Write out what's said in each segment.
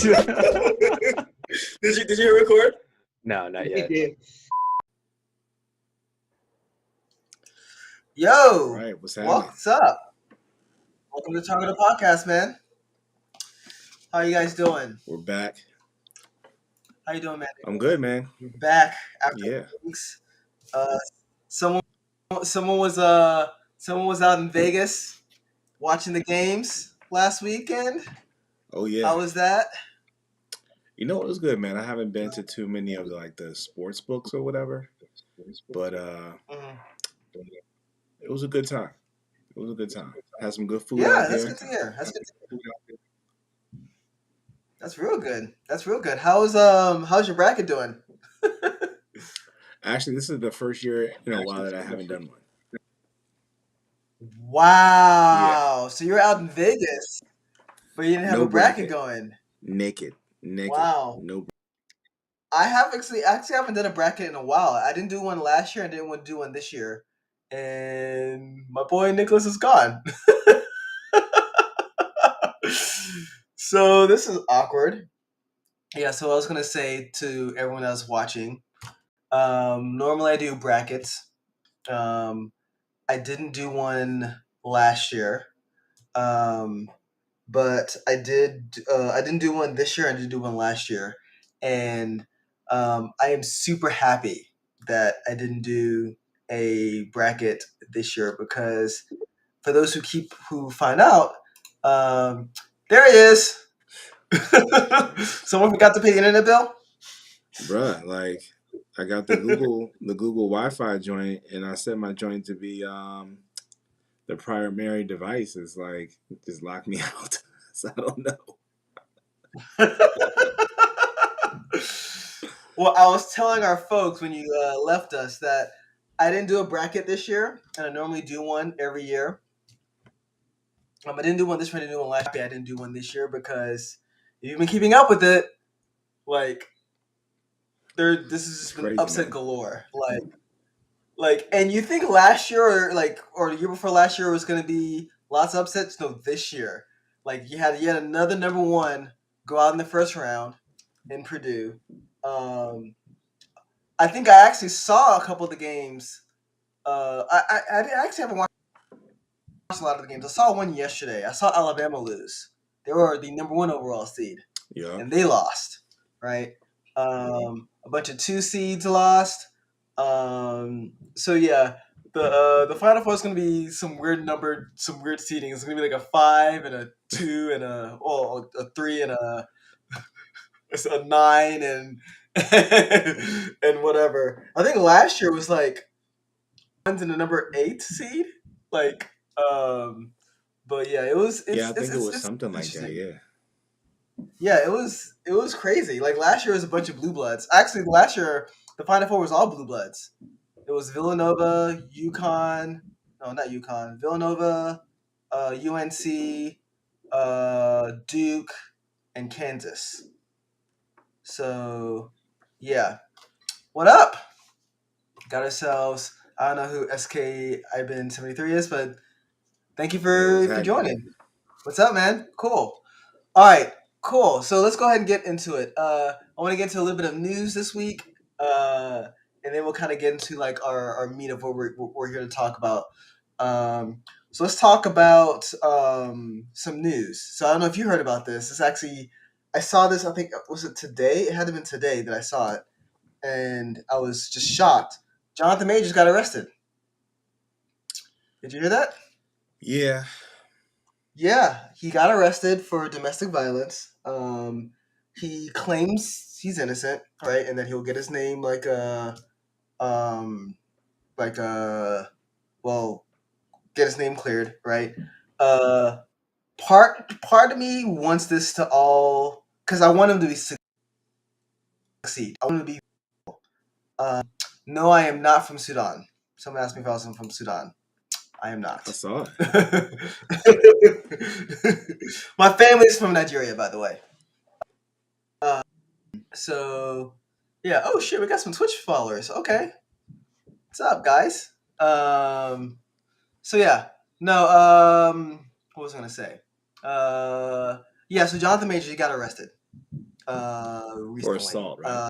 Did you record? No, not yet. Yo, All right, what's happening? what's up? Welcome to Talking the Podcast, man. How you guys doing? We're back. How you doing, man? I'm good, man. You're back after Yeah. weeks. Someone was out in Vegas watching the games last weekend. Oh yeah. How was that? You know, it was good, man. I haven't been to too many of the sports books or whatever, but it was a good time. It was a good time. Had some good food Yeah, out that's there. good to hear. That's real good. That's real good. How's your bracket doing? Actually, this is the first year in a while that I haven't done one. Wow. So you're out in Vegas, but you didn't have No a bracket bracket. going. Naked. Wow. No. I have actually haven't done a bracket in a while. I didn't do one last year. I didn't want to do one this year. And my boy Nicholas is gone. So this is awkward. Yeah, so I was going to say to everyone else watching, normally I do brackets. I didn't do one last year. But I didn't do one this year. I did do one last year. And I am super happy that I didn't do a bracket this year because for those who find out, there it is. Someone forgot to pay the internet bill? Bruh, like I got the Google Wi-Fi joint, and I set my joint to be the primary device. Is like just locked me out. So I don't know. Well, I was telling our folks when you left us that I didn't do a bracket this year, and I normally do one every year. I didn't do one this year. I didn't do one last year. I didn't do one this year because if you've been keeping up with it, like this has just been Crazy, upset man. galore. Like, and you think last year or the year before last year was going to be lots of upsets? No, this year, like you had yet another number one go out in the first round in Purdue. I think I actually saw a couple of the games. I actually haven't watched a lot of the games. I saw one yesterday. I saw Alabama lose. They were the number one overall seed, Yeah. and they lost. Right. A bunch of 2 seeds lost. So yeah, the Final Four is going to be some weird seeding. It's going to be like a 5 and a 2 and a 3 and a 9 and and whatever. I think last year was like one's in the number 8 seed. Like, but yeah, it was. I think it was something like that. Yeah. Yeah, it was crazy. Like last year was a bunch of blue bloods. Actually, last year the Final Four was all blue bloods. It was Villanova, UConn. No, not UConn. Villanova, UNC, Duke, and Kansas. So, yeah. What up? Got ourselves. I don't know who SK Ibn 73 is, but thank you for joining. What's up, man? Cool. All right, cool. So let's go ahead and get into it. I want to get into a little bit of news this week, and then we'll kind of get into like our meat of what we're here to talk about. So let's talk about some news. So I don't know if you heard about this. It's actually, I saw this. I think was it today? It had to have been today that I saw it, and I was just shocked. Jonathan Majors got arrested. Did you hear that? Yeah. Yeah, he got arrested for domestic violence. He claims he's innocent, right, and that he'll get his name get his name cleared, right? Part of me wants this to all because I want him to succeed. I want him to be. No, I am not from Sudan. Someone asked me if I was from Sudan. I am not. I saw it. My family's from Nigeria, by the way. So, yeah. Oh shit, we got some Twitch followers. Okay, what's up, guys? So yeah, no. What was I gonna say? Yeah. So Jonathan Majors, he got arrested. For recently. assault, right?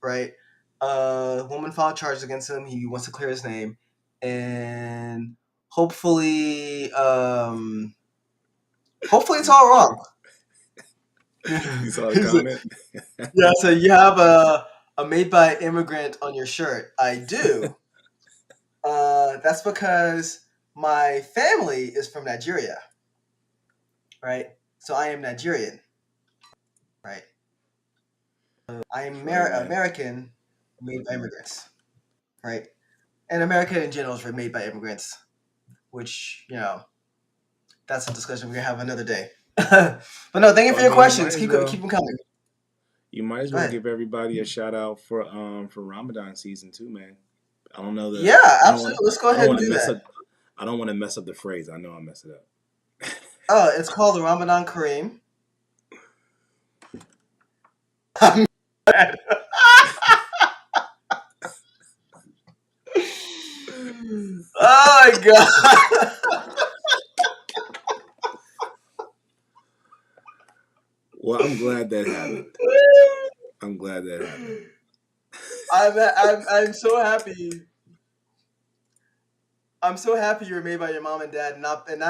Right? Woman filed charges against him. He wants to clear his name, and hopefully, hopefully it's all wrong. You saw the comment? Yeah, so you have a made by immigrant on your shirt. I do. That's because my family is from Nigeria, right? So I am Nigerian, right? I am Funny, man. American, made by immigrants, right? And America in general is made by immigrants, which that's a discussion we're gonna have another day. But no, thank you Well, for I your mean, questions. Keep them coming. you might as Go well ahead. give everybody a shout out for Ramadan season too, man. I don't know the Yeah, I don't want absolutely. Let's go I don't ahead and want to do mess that. up I don't want to mess up the phrase. I know I mess it up. Oh, it's called the Ramadan Kareem. Oh my god. Well, I'm glad that happened. I'm glad that happened. I'm so happy. I'm so happy you were made by your mom and dad, and not in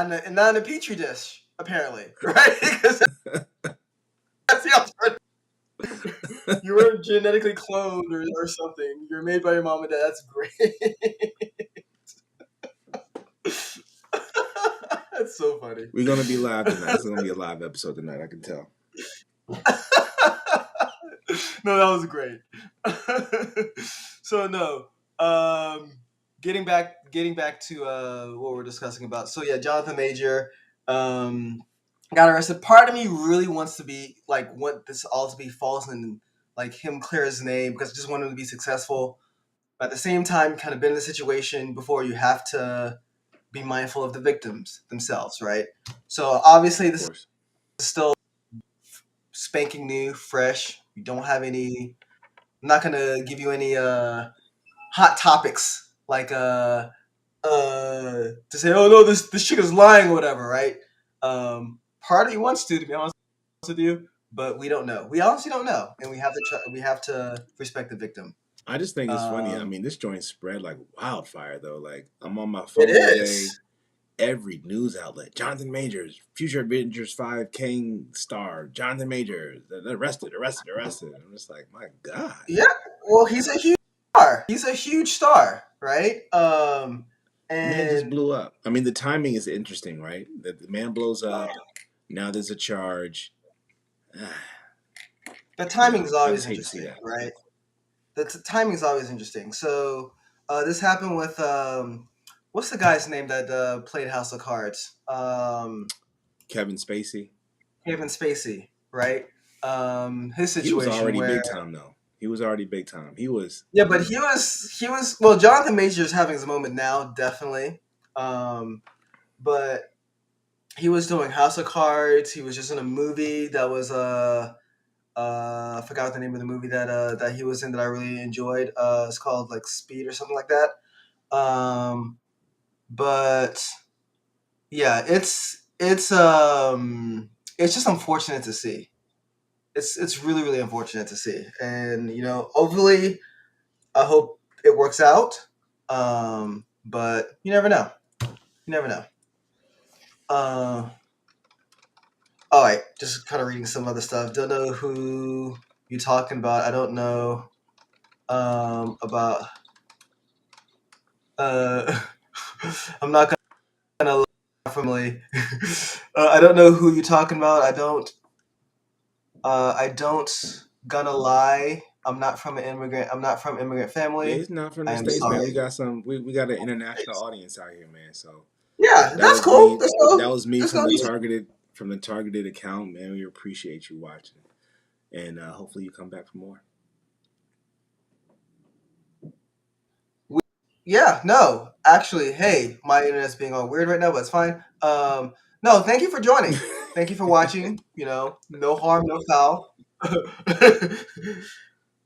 a petri dish, apparently, right? Because that's the alternative. You weren't genetically cloned or something. You're made by your mom and dad. That's great. That's so funny. We're gonna be live tonight. It's gonna be a live episode tonight. I can tell. No, that was great. So no, um, getting back to what we're discussing about. So yeah, Jonathan Major um, got arrested. Part of me really wants to be like want this all to be false and like him clear his name because I just want him to be successful. But at the same time, kind of been in the situation before. You have to be mindful of the victims themselves, right? So obviously, Of this course. is still spanking new, fresh. We don't have any. I'm not gonna give you any hot topics like to say, oh no, this chick is lying or whatever, right? Part of you wants to be honest with you, but we don't know. We honestly don't know, and we have to respect the victim. I just think it's funny. I Um, mean, this joint spread like wildfire though. Like I'm on my it phone today. is. Every news outlet, Jonathan Majors, future Avengers 5 Kang star, Jonathan Majors, arrested. I'm just like, my God. Yeah. Well, he's a huge star. He's a huge star, right? Man just And blew up. I mean, the timing is interesting, right? The man blows up. Now there's a charge. the timing is You always just hate to see interesting, that. right? The timing is always interesting. So this happened with what's the guy's name that played House of Cards? Kevin Spacey. Kevin Spacey, right? His He was situation already where big time, though. He was already big time. He was. yeah, but he was well. Jonathan Major is having his moment now, definitely. But he was doing House of Cards. He was just in a movie that was I forgot the name of the movie that he was in that I really enjoyed. It's called like Speed or something like that. But yeah, it's just unfortunate to see. It's really really unfortunate to see, and hopefully I hope it works out. But you never know. You never know. Uh, all right, just kind of reading some other stuff. Don't know who you're talking about. I don't know about. Uh, I'm not gonna lie family. I don't know who you're talking about. I don't. I don't. Gonna lie. I'm not from an immigrant. I'm not from immigrant Yeah, family. he's not from I the am states, man. sorry. We got an international audience out here, man. So Yeah, that that's was cool. me. That's That cool. was me That's from no. the targeted account, man. We appreciate you watching, and hopefully you come back for more. Yeah, no. Actually, hey, my internet's being all weird right now, but it's fine. No, thank you for joining. Thank you for watching. No harm, no foul.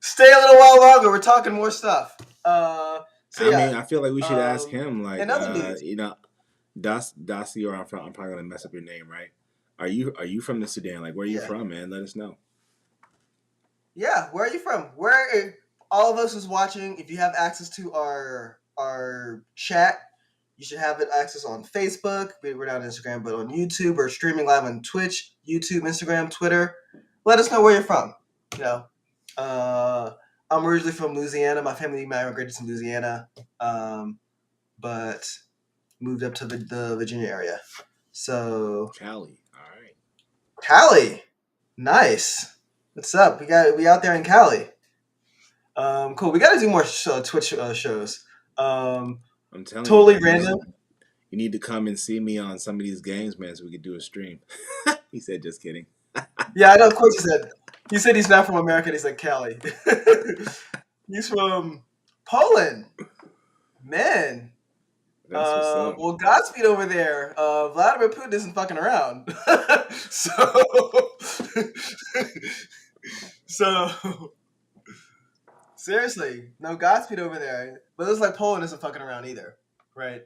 Stay a little while longer. We're talking more stuff. So I yeah. mean, I feel like we should ask Um, him, in like, other news, Dacier. I'm probably gonna mess up your name, right? Are you from the Sudan? Like, where are you Yeah. from, man? Let us know. Yeah, where are you from? Where if all of us is watching, if you have access to our chat, you should have it access on Facebook. We're not on Instagram, but on YouTube or streaming live on Twitch, YouTube, Instagram, Twitter. Let us know where you're from. You know, uh, I'm originally from Louisiana. My family migrated to Louisiana, but moved up to the Virginia area. So Cali. All right. Cali, nice. What's up? We out there in Cali. Cool. We got to do more Twitch shows. Um, I'm telling you, totally man. random. You need to come and see me on some of these games, man, so we could do a stream. He said, just kidding. Yeah, I know. Of course, he said. He said he's not from America. And he's like Cali. He's from Poland. Man. That's what's up. Well, Godspeed over there. Vladimir Putin isn't fucking around. so, so seriously, no Godspeed over there. But it looks like Poland isn't fucking around either, right?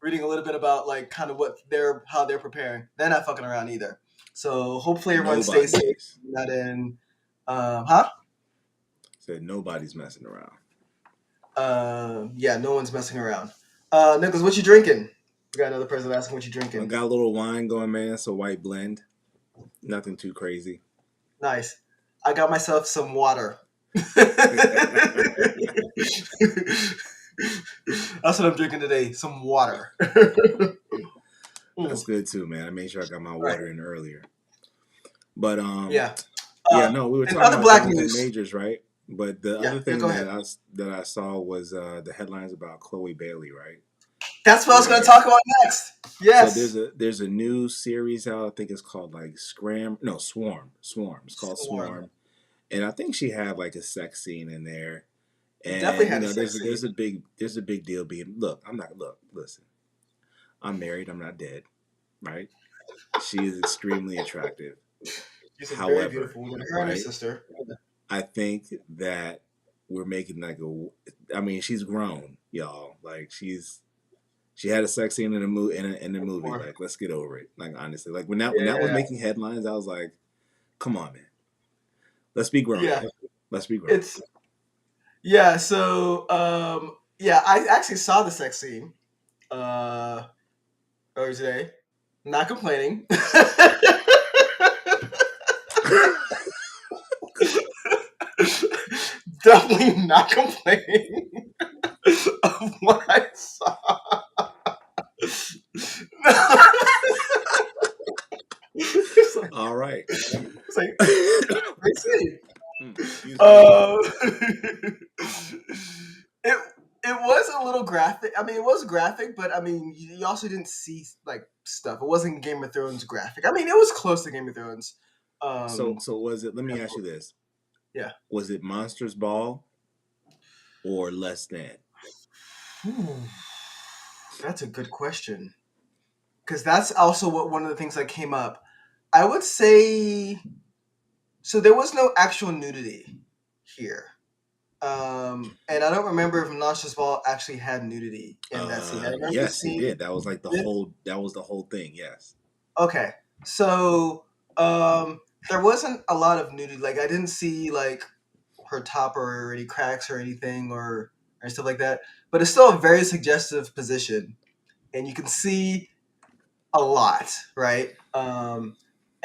Reading a little bit about like kind of how they're preparing. They're not fucking around either. So hopefully everyone stays Nobody safe. is. Not in, huh? Said nobody's messing around. Yeah, no one's messing around. Nicholas, what you drinking? We got another person asking what you I drinking. got a little wine going, man. It's a white blend. Nothing too crazy. Nice. I got myself some water. That's what I'm drinking today. Some water. That's good too, man. I made sure I got my Right. water in earlier. But Yeah. yeah, no, we were And talking other about black Jonathan news. Majors, right? But the Yeah. other Yeah. thing Go ahead. that I saw was the headlines about Chloe Bailey, right? That's what I was going to Where talk about next. so Yes. there's a new series out. I think it's called like Swarm. It's called Swarm. Swarm, and I think she had like a sex scene in there. Definitely And had a sex scene. there's a big deal being look. I'm not look. Listen, I'm married. I'm not dead, right? She is extremely attractive. She's a very However, beautiful woman. Her and her right? sister. I think that we're making like a. I mean, she's grown, y'all. Like she had a sex scene in a movie in a movie. Or, Like, let's get over it. Like honestly, like when that was yeah. making headlines, I was like, come on, man. Let's be grown Yeah. up. Let's be grown. It's yeah. So yeah, I actually saw the sex scene uh earlier today. Not complaining. Definitely not complaining of what I saw. All right. It's like great scene. Excuse me. Uh, it it was a little graphic. I mean, it was graphic, but I mean, you also didn't see like stuff. It wasn't Game of Thrones graphic. I mean, it was close to Game of Thrones. So was it? Let me ask you this: Yeah. Was it Monsters Ball or less than? That's a good question. Because that's also one of the things that came up. I would say so. There was no actual nudity here, and I don't remember if Monsters Ball actually had nudity in that scene. I remember Yes, it seeing. did. That was like the Did? whole. That was the whole thing. Yes. Okay, so there wasn't a lot of nudity. Like I didn't see like her top or any cracks or anything or stuff like that. But it's still a very suggestive position, and you can see a lot, right?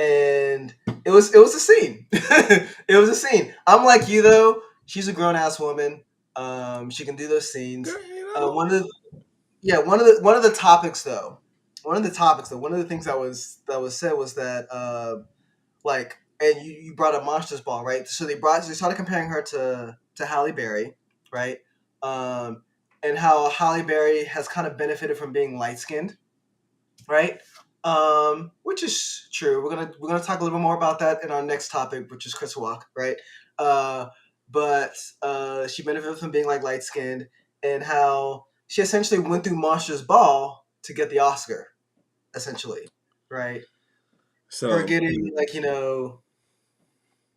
And it was a scene. It was a scene. I'm like you though. She's a grown ass woman. She can do those scenes. Girl, you know. One of the topics though. One of the things that was said was that like, and you brought up Monsters Ball, right? So they started comparing her to Halle Berry, right? Um, and how Halle Berry has kind of benefited from being light skinned, right? Which is true. We're gonna talk a little bit more about that in our next topic, which is Chris Walk, right? Uh, but she benefited from being like light skinned, and how she essentially went through Monsters Ball to get the Oscar, essentially, right? Her So getting like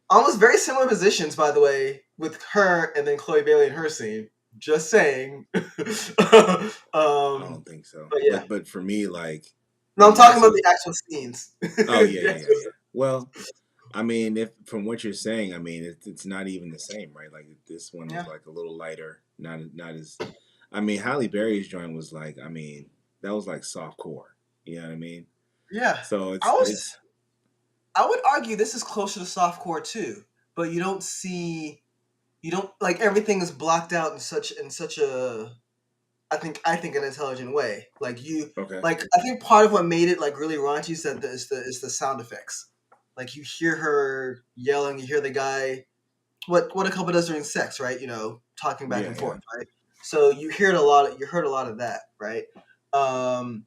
almost very similar positions, by the way, with her and then Chloe Bailey in her scene. Just saying. I um, don't think so. but yeah, But for me, like No, I'm And talking that's about what. the actual scenes. Oh yeah, The yeah, yeah, actual- yeah. Well, I mean, if from what you're saying, I mean, it's not even the same, right? Like this one was yeah, like a little lighter, not as. I mean, Halle Berry's joint was like, I mean, that was like soft core. You know what I mean? yeah. So I was. it's I would argue this is closer to softcore too, but you don't see. You don't like everything is blocked out in such a I think an intelligent way. Like you okay. like I think part of what made it like really raunchy is that is the sound effects. Like you hear her yelling, you hear the guy what a couple does during sex, right? Talking back Yeah, and yeah. forth, right? So you heard a lot of that, right? Um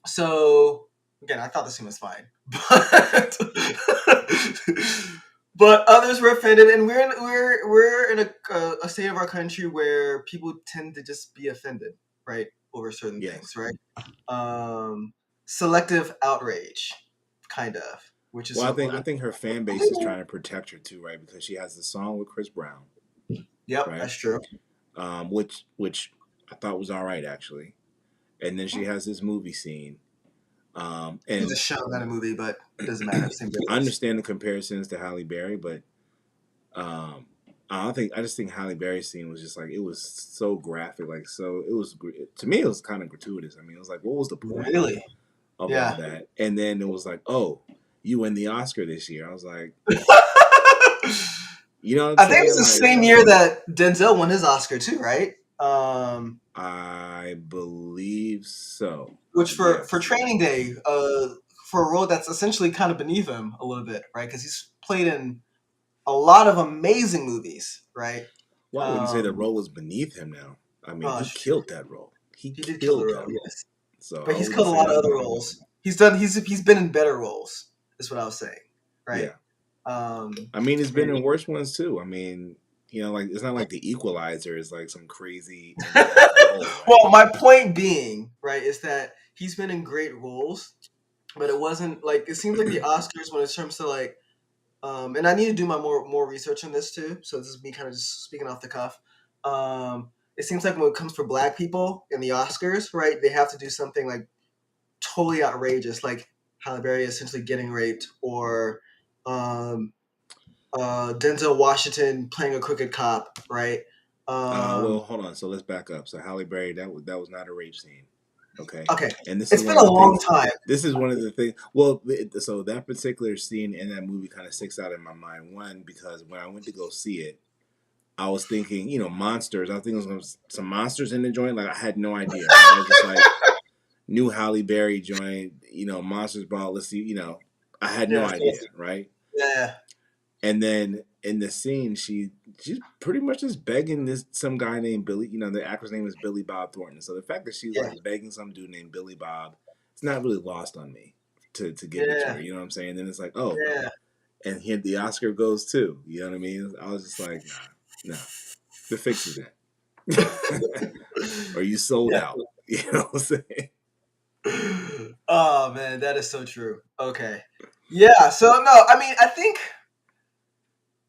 so again, I thought the scene was fine. But but others were offended, and we're in a state of our country where people tend to just be offended, right, over certain things, Yes. right? Selective outrage, kind of, which is Well, a I little think her fan base is bit. trying to protect her too, right? Because she has the song with Chris Brown, Yep, right? that's true. Which I thought was all right actually, and then she has this movie scene, It's a and show, not a movie, but it doesn't matter. Same I difference. understand the comparisons to Halle Berry, but um, I just think Halle Berry's scene was just like it was so graphic, like so it was to me it was kind of gratuitous. I mean, it was like what was the point Really? of all Yeah. that? And then it was like, oh, you win the Oscar this year. I was like, you know what I'm I think it was saying? the Like same year that Denzel won his Oscar too, right? I believe so. Which for Yes. Training Day, for a role that's essentially kind of beneath him a little bit, right? Because he's played in a lot of amazing movies, right? Well, I wouldn't say the Um, role was beneath him now. I mean, oh, he it's true. killed that role. He He did kill the killed role, that role. yes, So but I he's wouldn't killed a say lot of that. other roles. He's been in better roles. Is what I was saying, right? Yeah. Um, I mean, he's been and in worse ones too. I mean, like it's not like The Equalizer is like some crazy in and out role, right? well, my point being, right, is that he's been in great roles, but it wasn't like it seems like the Oscars when it comes to like, and I need to do my more research on this too. So this is me kind of just speaking off the cuff. It seems like when it comes for Black people in the Oscars, right, they have to do something like totally outrageous, like Halle Berry essentially getting raped, or um, Denzel Washington playing a crooked cop, right? Well, Um, hold on. So let's back up. So Halle Berry, that was not a rape scene, okay? okay, And this is it's one been of a the long things. time. This is one of the things. Well, so that particular scene in that movie kind of sticks out in my mind. One, because when I went to go see it, I was thinking, monsters. I was thinking there was some monsters in the joint. Like I had no idea, right? I was just like, new Halle Berry joint, Monsters Ball. Let's see, I had no Yeah, idea, right? yeah, And then in the scene, she's pretty much just begging this some guy named Billy. The actor's name is Billy Bob Thornton. So the fact that she's yeah, like begging some dude named Billy Bob, it's not really lost on me to give it to her. yeah, You know what I'm saying? And then it's like, oh, yeah. and here the Oscar goes too. You know what I mean? I was just like, nah, the fix is in, or you sold Yeah. out. You know what I'm saying? Oh man, that is so true. Okay. Yeah, so no, I mean, I think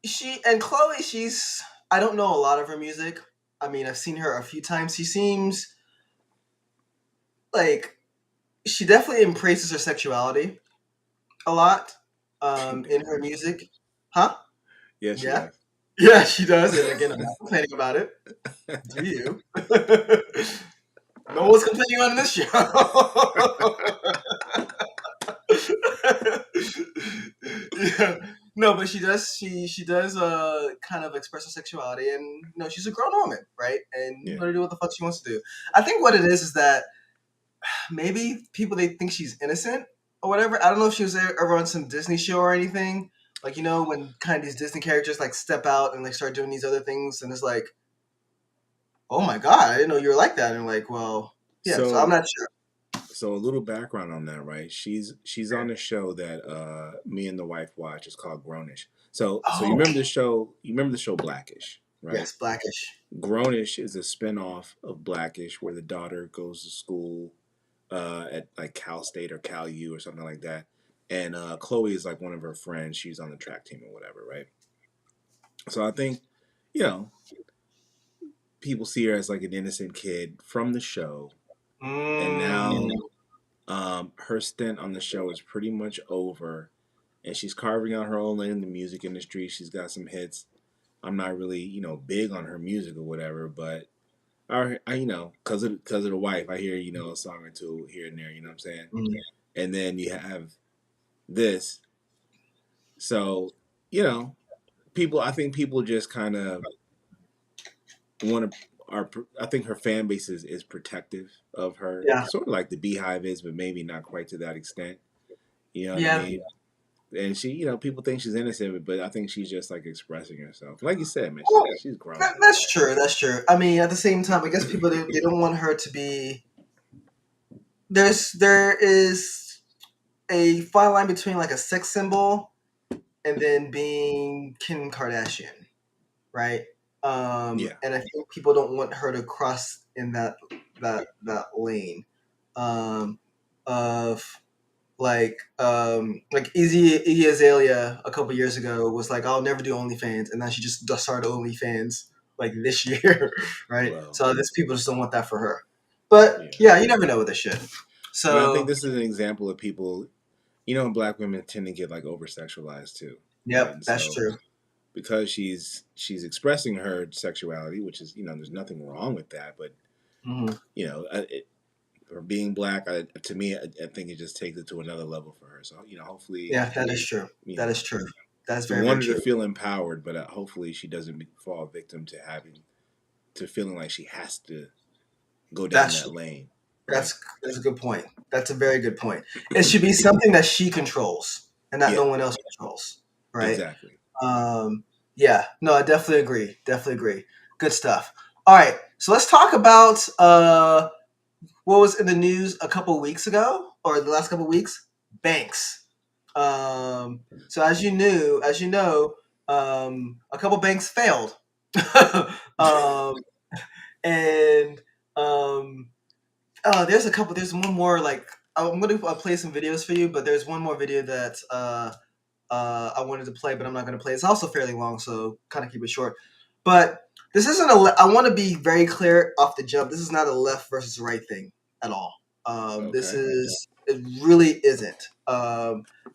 she and Chloe, I don't know a lot of her music. I mean, I've seen her a few times. She seems like she definitely embraces her sexuality a lot in her music. Huh? Yeah, she Yeah. does. Yeah, she does. And again, I'm not complaining about it. Do you? No one's complaining on this show. Yeah. No, but she does kind of express her sexuality, and she's a grown woman, right? And Yeah. let her do what the fuck she wants to do. I think what it is that maybe people they think she's innocent or whatever. I don't know if she was ever on some Disney show or anything. Like when kind of these Disney characters like step out and like start doing these other things, and it's like, oh my god, I didn't know you were like that. And like, well, yeah. So I'm So not sure. So a little background on that, right? She's on a show that me and the wife watch. It's called Grownish. So you Oh, remember the show? You remember the show Blackish, right? yes, Blackish. Grownish is a spinoff of Blackish, where the daughter goes to school at like Cal State or Cal U or something like that, and Chloe is like one of her friends. She's on the track team or whatever, right? So I think, you know, people see her as like an innocent kid from the show, and Mm, now Her stint on the show is pretty much over, and she's carving out her own lane in the music industry. She's got some hits. I'm not really, big on her music or whatever, but cause of the wife, I hear, a song or two here and there. You know what I'm saying? Mm. And then you have this. So, you know, people. I think people just kind of want to. Are I think her fan base is protective of her, Yeah, sort of like the Beehive is, but maybe not quite to that extent. You know what I yeah. mean? And she, people think she's innocent, but I think she's just like expressing herself. Like you said, man, Well, she's grown. that's true. That's true. I mean, at the same time, I guess people they don't want her to be. There is a fine line between like a sex symbol and then being Kim Kardashian, right? Yeah, And I think people don't want her to cross in that lane um, of like Iggy Azalea a couple years ago was like, I'll never do OnlyFans, and then she just started OnlyFans like this year, right? well, So this people just don't want that for her. But yeah. yeah, you never know with this shit. I mean, I think So this is an example of people. Black women tend to get like over sexualized too, yep, and that's so true. because she's expressing her sexuality, which is there's nothing wrong with that, but Hmm. for being black, to me, I think it just takes it to another level for her. So hopefully, Yeah, that is true. you That know, is true. That's we very, very want her to true. feel empowered, but hopefully she doesn't fall victim to feeling like she has to go down That's that lane, right? that's a good point. That's a very good point. It should be something that she controls and that Yeah, no one else controls, right? exactly. Um, yeah, no, I definitely agree. Definitely agree. Good stuff. All right, so let's talk about what was in the news a couple weeks ago or the last couple weeks. Banks. So as you know, a couple banks failed, um, and um, there's a couple. There's one more. Like I'm gonna play some videos for you, but there's one more video that I wanted to play, but I'm not going to play. It's also fairly long, so kind of keep it short. But this isn't I want to be very clear off the jump. This is not a left versus right thing at all. This Okay. is it really isn't.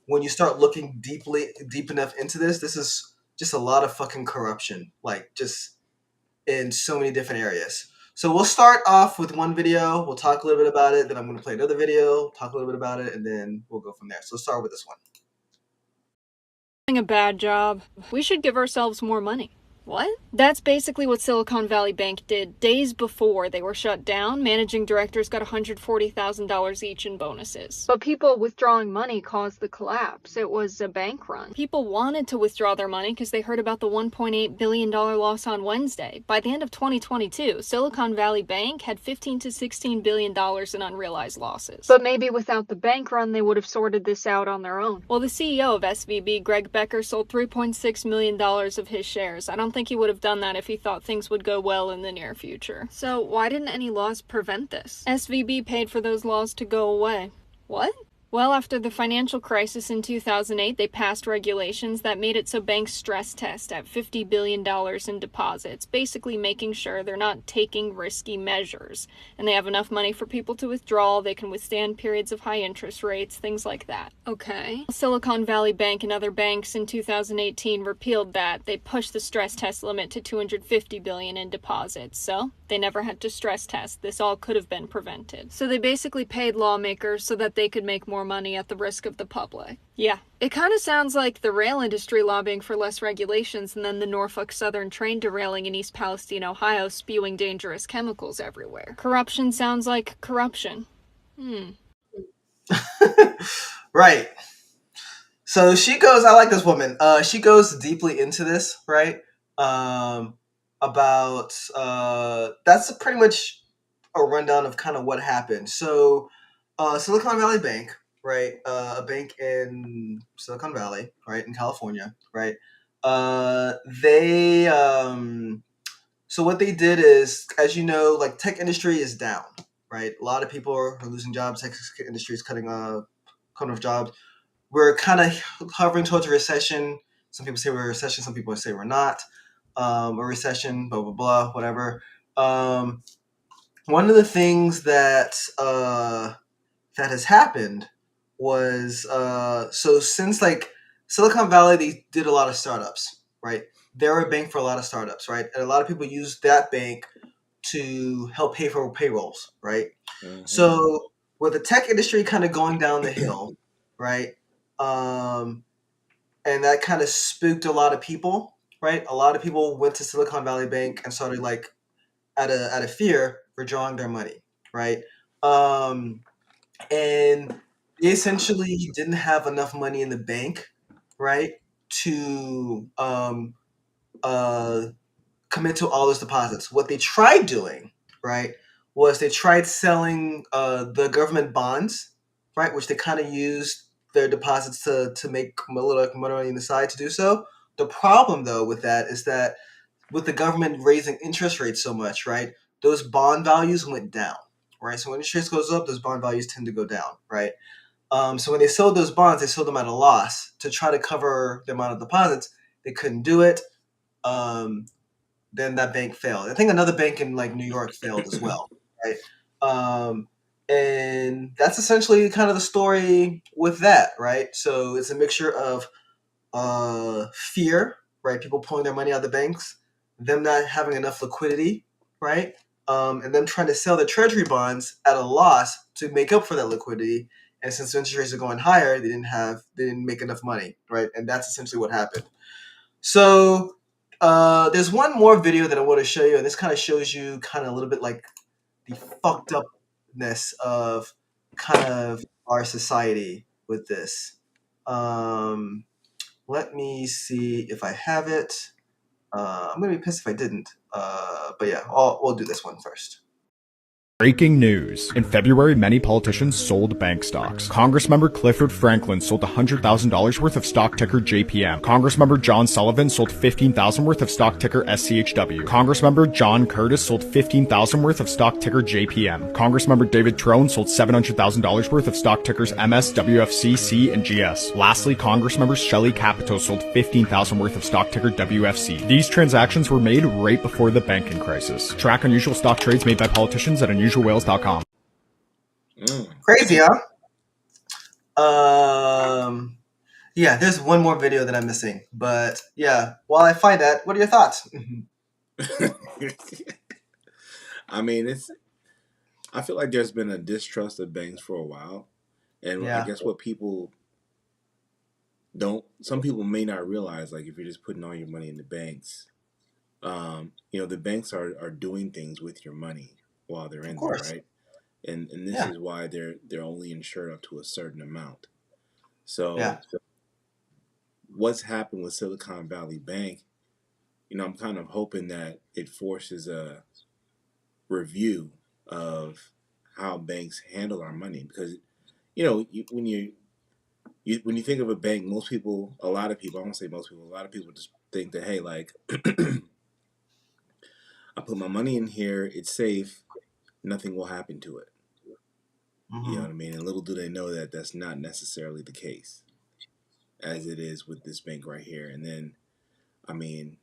When you start looking deep enough into this, this is just a lot of fucking corruption, like just in so many different areas. So we'll start off with one video. We'll talk a little bit about it. Then I'm going to play another video, talk a little bit about it, and then we'll go from there. So let's start with this one. A bad job. We should give ourselves more money. What? That's basically what Silicon Valley Bank did days before they were shut down. Managing directors got $140,000 each in bonuses. But people withdrawing money caused the collapse. It was a bank run. People wanted to withdraw their money because they heard about the $1.8 billion loss on Wednesday. By the end of 2022, Silicon Valley Bank had $15 to $16 billion in unrealized losses. But maybe without the bank run, they would have sorted this out on their own. Well, the CEO of SVB, Greg Becker, sold $3.6 million of his shares. I don't think he would have done that if he thought things would go well in the near future. So why didn't any laws prevent this? SVB paid for those laws to go away. What? Well, after the financial crisis in 2008, they passed regulations that made it so banks stress test at $50 billion in deposits, basically making sure they're not taking risky measures. And they have enough money for people to withdraw, they can withstand periods of high interest rates, things like that. Okay. Silicon Valley Bank and other banks in 2018 repealed that. They pushed the stress test limit to $250 billion in deposits, so they never had to stress test. This all could have been prevented. So they basically paid lawmakers so that they could make more money at the risk of the public. Yeah. It kind of sounds like the rail industry lobbying for less regulations and then the Norfolk Southern train derailing in East Palestine, Ohio, spewing dangerous chemicals everywhere. Corruption sounds like corruption. Right. So she goes. I like this woman. She goes deeply into this, right? Um, about that's pretty much a rundown of kind of what happened. So, Silicon Valley Bank, right? A bank in Silicon Valley, right, in California, right? They so what they did is, as you know, like tech industry is down, right? A lot of people are losing jobs. Tech industry is cutting off jobs. We're kind of hovering towards a recession. Some people say we're a recession. Some people say we're not. A recession, blah blah blah, whatever. One of the things that that has happened was so since like Silicon Valley, they did a lot of startups, right? They're a bank for a lot of startups, right? And a lot of people use that bank to help pay for payrolls, right? Mm-hmm. So with the tech industry kind of going down the hill, right? Um, and that kind of spooked a lot of people, right? A lot of people went to Silicon Valley Bank and started like out of fear for drawing their money, right? Um, and they essentially didn't have enough money in the bank, right, to uh, commit to all those deposits. What they tried doing, right, was they tried selling the government bonds, right, which they kind of used their deposits to make a little money on the side to do so. The problem, though, with that is that with the government raising interest rates so much, right, those bond values went down, right? So when interest rates goes up, those bond values tend to go down, right? So when they sold those bonds, they sold them at a loss to try to cover the amount of deposits. They couldn't do it. Um, then that bank failed. I think another bank in like New York failed as well, right? Um, and that's essentially kind of the story with that, right? So it's a mixture of fear, right? People pulling their money out of the banks, them not having enough liquidity, right? And them trying to sell their treasury bonds at a loss to make up for that liquidity. And since interest rates are going higher, they didn't make enough money, right? And that's essentially what happened. So there's one more video that I want to show you, and this kind of shows you kind of a little bit like the fucked upness of kind of our society with this. Um, Let me see if I have it. I'm gonna be pissed if I didn't. But yeah, we'll do this one first. Breaking news. In February, many politicians sold bank stocks. Congressmember Clifford Franklin sold $100,000 worth of stock ticker JPM. Congressmember John Sullivan sold $15,000 worth of stock ticker SCHW. Congressmember John Curtis sold $15,000 worth of stock ticker JPM. Congressmember David Trone sold $700,000 worth of stock tickers MS, WFC, C, and GS. Lastly, Congressmember Shelley Capito sold $15,000 worth of stock ticker WFC. These transactions were made right before the banking crisis. Track unusual stock trades made by politicians at unusualwhales.com. Crazy, huh? Yeah, there's one more video that I'm missing, but yeah, while I find that, what are your thoughts? I mean, I feel like there's been a distrust of banks for a while, and I Yeah, guess what people don't, some people may not realize, like if you're just putting all your money in the banks, the banks are doing things with your money while they're of in there, course. right? And this Yeah, is why they're only insured up to a certain amount. yeah. So what's happened with Silicon Valley Bank? I'm kind of hoping that it forces a review of how banks handle our money because when you think of a bank, most people, a lot of people, I won't say most people, a lot of people just think that, hey, like, I put my money in here, it's safe, nothing will happen to it. You know Hmm. what I mean? And little do they know that that's not necessarily the case, as it is with this bank right here. And then, I mean,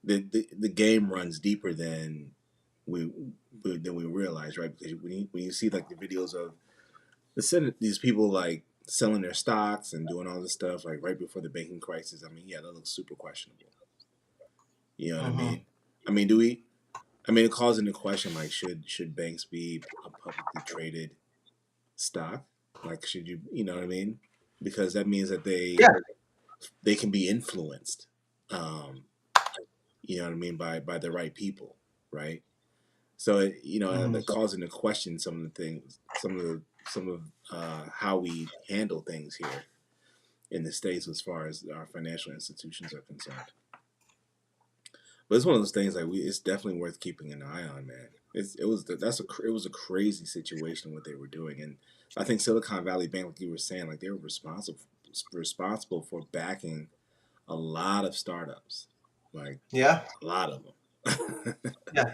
the game runs deeper we than we realize, right? Because when you see like the videos of these people like selling their stocks and doing all this stuff like right before the banking crisis, I mean, yeah, that looks super questionable. You know what I Hmm. mean? I mean, do we? I mean, it calls into question like should banks be a publicly traded stock? Like, should you know what I mean? Because that means that Yeah. they can be influenced. Um, you know what I mean by the right people, right? So Hmm. that calls into question some of the things, some of how we handle things here in the states as far as our financial institutions are concerned. But it's one of those things like it's definitely worth keeping an eye on, man. It was a crazy situation what they were doing, and I think Silicon Valley Bank, like you were saying, like they were responsible for backing a lot of startups, like Yeah. a lot of them. Yeah.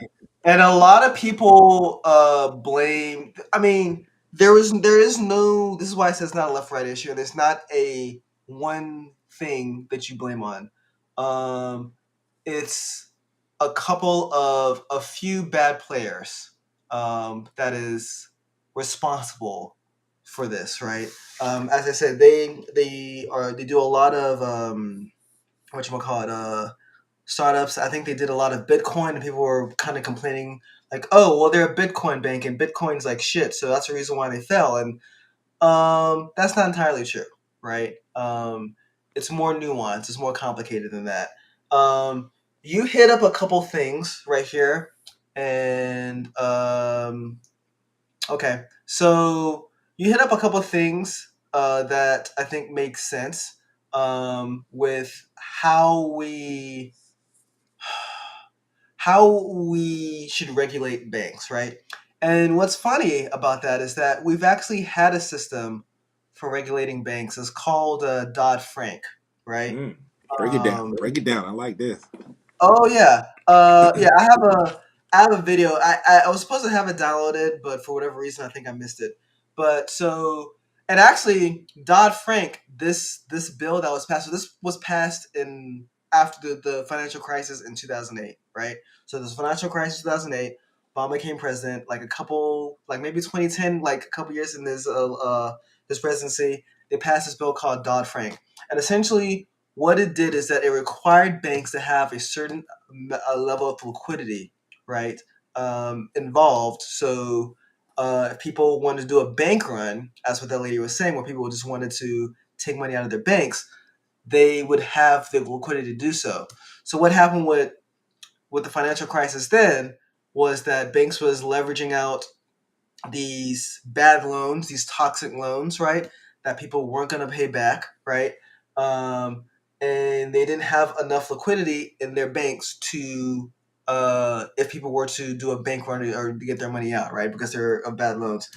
And a lot of people blame. I mean, there is no. This is why I say it's not a left right issue, and it's not a one thing that you blame on. Um, it's a few bad players. That is. responsible for this, right? As I said, they do a lot of startups. I think they did a lot of Bitcoin, and people were kind of complaining like, oh, well, they're a Bitcoin bank, and Bitcoin's like shit, so that's the reason why they fell. And that's not entirely true, right? It's more nuanced. It's more complicated than that. You hit up a couple things right here, and okay, so you hit up a couple things that I think make sense with how we should regulate banks, right? And what's funny about that is that we've actually had a system for regulating banks. It's called Dodd Frank, right? Mm. Break it down. Um, Break it down. I like this. Oh yeah, yeah. I have a video. I was supposed to have it downloaded, but for whatever reason, I think I missed it. But so, and actually, Dodd Frank, this bill that was passed. So this was passed in after the financial crisis in 2008, right? So this financial crisis 2008. Obama became president. Like maybe 2010, like a couple years in his presidency, they passed this bill called Dodd Frank, and essentially what it did is that it required banks to have a certain level of liquidity, right, involved. So if people wanted to do a bank run, as what that lady was saying, where people just wanted to take money out of their banks, they would have the liquidity to do so. So what happened with the financial crisis then was that banks was leveraging out these bad loans, these toxic loans, right? That people weren't going to pay back, right? Um, and they didn't have enough liquidity in their banks to, if people were to do a bank run or to get their money out, right? Because they're bad loans.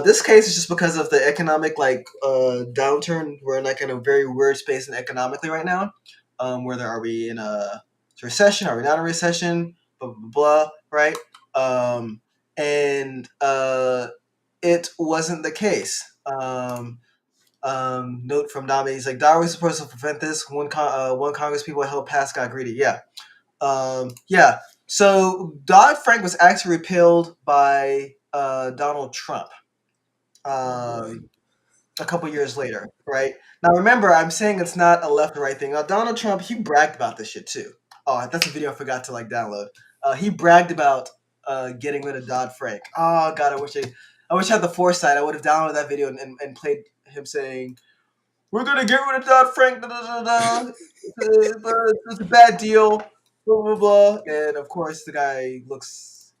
This case is just because of the economic downturn. We're in like in a very weird space in economically right now. Whether are we in a recession? Are we not in a recession? Blah blah blah. Right? And it wasn't the case. Note from Dami, he's like, Darwin was supposed to prevent this. One Congress people helped pass got greedy. Yeah. Yeah. So Dodd Frank was actually repealed by Donald Trump Oh boy. a couple years later, right? Now remember, I'm saying it's not a left or right thing. Now Donald Trump, he bragged about this shit too. Oh, that's a video I forgot to download. He bragged about getting rid of Dodd Frank. Oh God, I wish I had the foresight. I would have downloaded that video and played him saying, "We're gonna get rid of Dodd Frank. Da, da, da, da. It's a bad deal." Blah blah blah. And of course, the guy looks,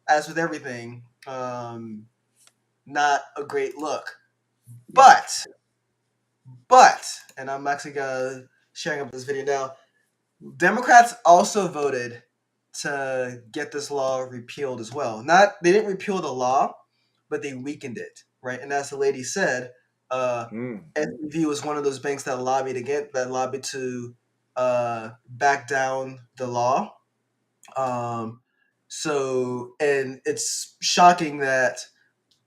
as with everything, not a great look. But and I'm actually sharing up this video now. Democrats also voted to get this law repealed as well. Not They didn't repeal the law, but they weakened it, right? And as the lady said, Mm. SVB was one of those banks that lobbied to back down the law. And it's shocking that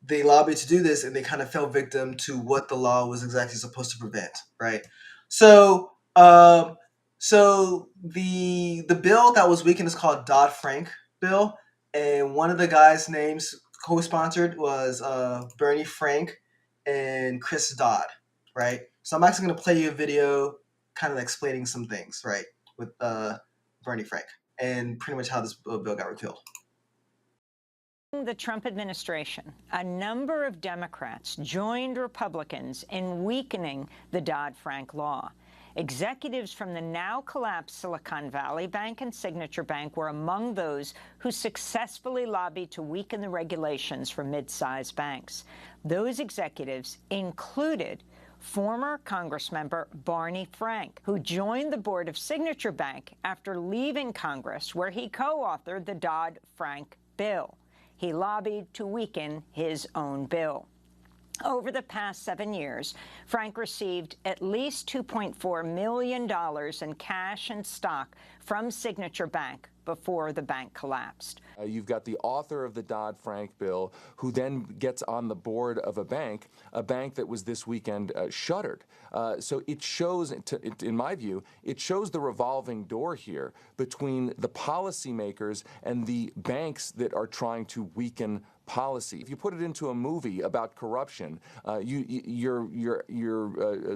they lobbied to do this and they kind of fell victim to what the law was exactly supposed to prevent, right? So, the bill that was weakened is called Dodd Frank bill, and one of the guys' names co-sponsored was Bernie Frank and Chris Dodd, right? So I'm actually going to play you a video, kind of explaining some things, right, with Bernie Frank and pretty much how this bill got repealed. The Trump administration, a number of Democrats joined Republicans in weakening the Dodd-Frank law. Executives from the now-collapsed Silicon Valley Bank and Signature Bank were among those who successfully lobbied to weaken the regulations for mid-sized banks. Those executives included former Congressmember Barney Frank, who joined the board of Signature Bank after leaving Congress, where he co-authored the Dodd-Frank bill. He lobbied to weaken his own bill. Over the past 7 years, Frank received at least $2.4 million in cash and stock from Signature Bank before the bank collapsed. You've got the author of the Dodd-Frank bill who then gets on the board of a bank that was this weekend shuttered. So it shows, in my view, it shows the revolving door here between the policymakers and the banks that are trying to weaken policy. If you put it into a movie about corruption, your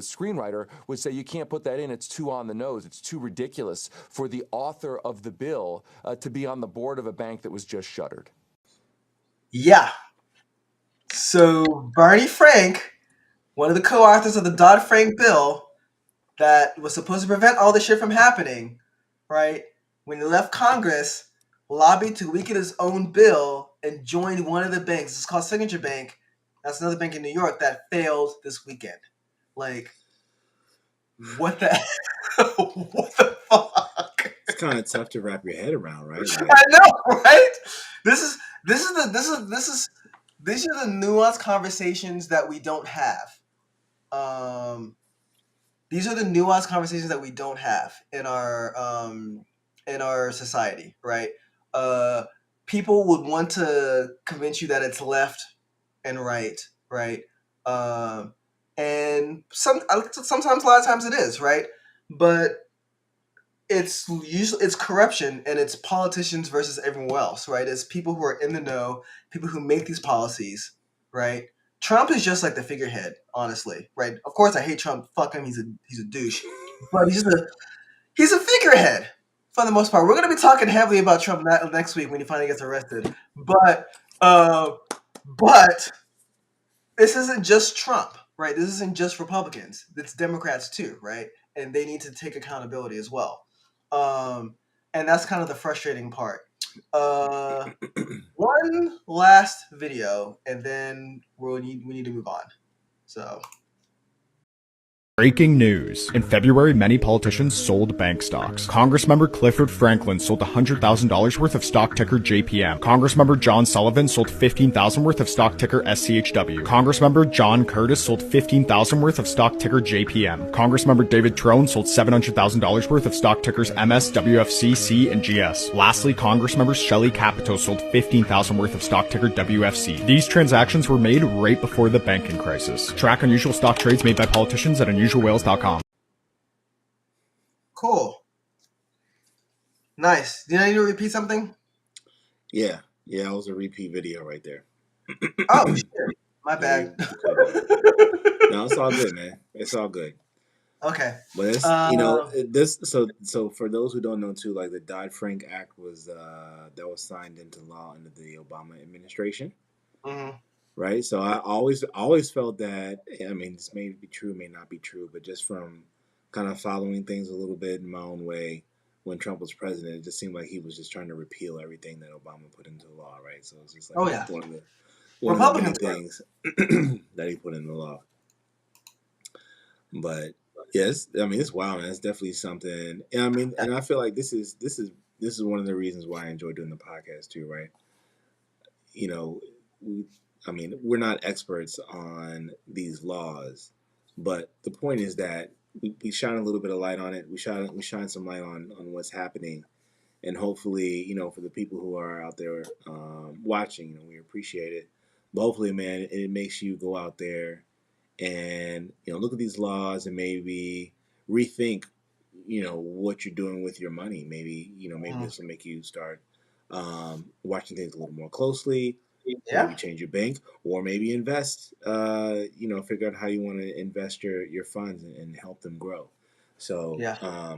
screenwriter would say you can't put that in. It's too on the nose. It's too ridiculous for the author of the bill to be on the board of a bank that was just shuttered. Yeah. So Barney Frank, one of the co-authors of the Dodd-Frank bill that was supposed to prevent all this shit from happening, right? When he left Congress, lobbied to weaken his own bill and joined one of the banks. It's called Signature Bank. That's another bank in New York that failed this weekend. Like, what the what the fuck? It's kind of tough to wrap your head around, right? Like, I know, right? These are the nuanced conversations that we don't have. These are the nuanced conversations that we don't have in our society, right? People would want to convince you that it's left and right, right? And sometimes, a lot of times, it is right, but it's corruption and it's politicians versus everyone else, right? It's people who are in the know, people who make these policies, right? Trump is just like the figurehead, honestly, right? Of course, I hate Trump. Fuck him. He's a douche, but he's a figurehead for the most part. We're gonna be talking heavily about Trump next week when he finally gets arrested, but this isn't just Trump, right? This isn't just Republicans. It's Democrats too, right? And they need to take accountability as well. And that's kind of the frustrating part. One last video, and then we need to move on. So. Breaking news. In February, many politicians sold bank stocks. Congressmember Clifford Franklin sold $100,000 worth of stock ticker JPM. Congressmember John Sullivan sold $15,000 worth of stock ticker SCHW. Congressmember John Curtis sold $15,000 worth of stock ticker JPM. Congressmember David Trone sold $700,000 worth of stock tickers MS, WFC, C, and GS. Lastly, Congressmember Shelley Capito sold $15,000 worth of stock ticker WFC. These transactions were made right before the banking crisis. Track unusual stock trades made by politicians at unusualwhales.com. Cool. Nice. Did I need to repeat something? yeah, it was a repeat video right there. Oh, shit. My bad. No, it's all good, man. It's all good. Okay. But it's this. So for those who don't know too, like the Dodd-Frank Act was that was signed into law under the Obama administration. Mm-hmm. Right. So I always felt that, I mean, this may be true, may not be true, but just from kind of following things a little bit in my own way when Trump was president, it just seemed like he was just trying to repeal everything that Obama put into law. Right. So it's just like one of the many things that he put into law. But yes, I mean, it's wild, man. It's definitely something. And I mean, and I feel like this is one of the reasons why I enjoy doing the podcast too. Right. You know, we're not experts on these laws, but the point is that we shine a little bit of light on it. We shine some light on what's happening, and hopefully, for the people who are out there watching, we appreciate it. But hopefully, man, it makes you go out there and look at these laws and maybe rethink, what you're doing with your money. Maybe this will make you start watching things a little more closely. Yeah. Maybe change your bank, or maybe invest. Figure out how you want to invest your funds and help them grow. So, yeah. I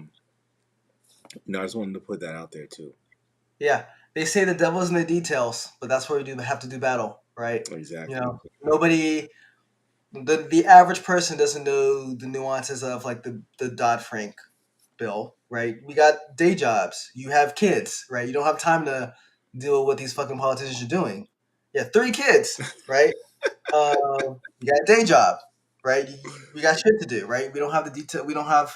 just wanted to put that out there too. Yeah, they say the devil's in the details, but that's where we have to do battle, right? Exactly. Nobody, the average person doesn't know the nuances of like the Dodd-Frank bill, right? We got day jobs. You have kids, right? You don't have time to deal with what these fucking politicians are doing. Yeah, 3 kids, right? You got a day job, right? We got shit to do, right? We don't have the detail. We don't have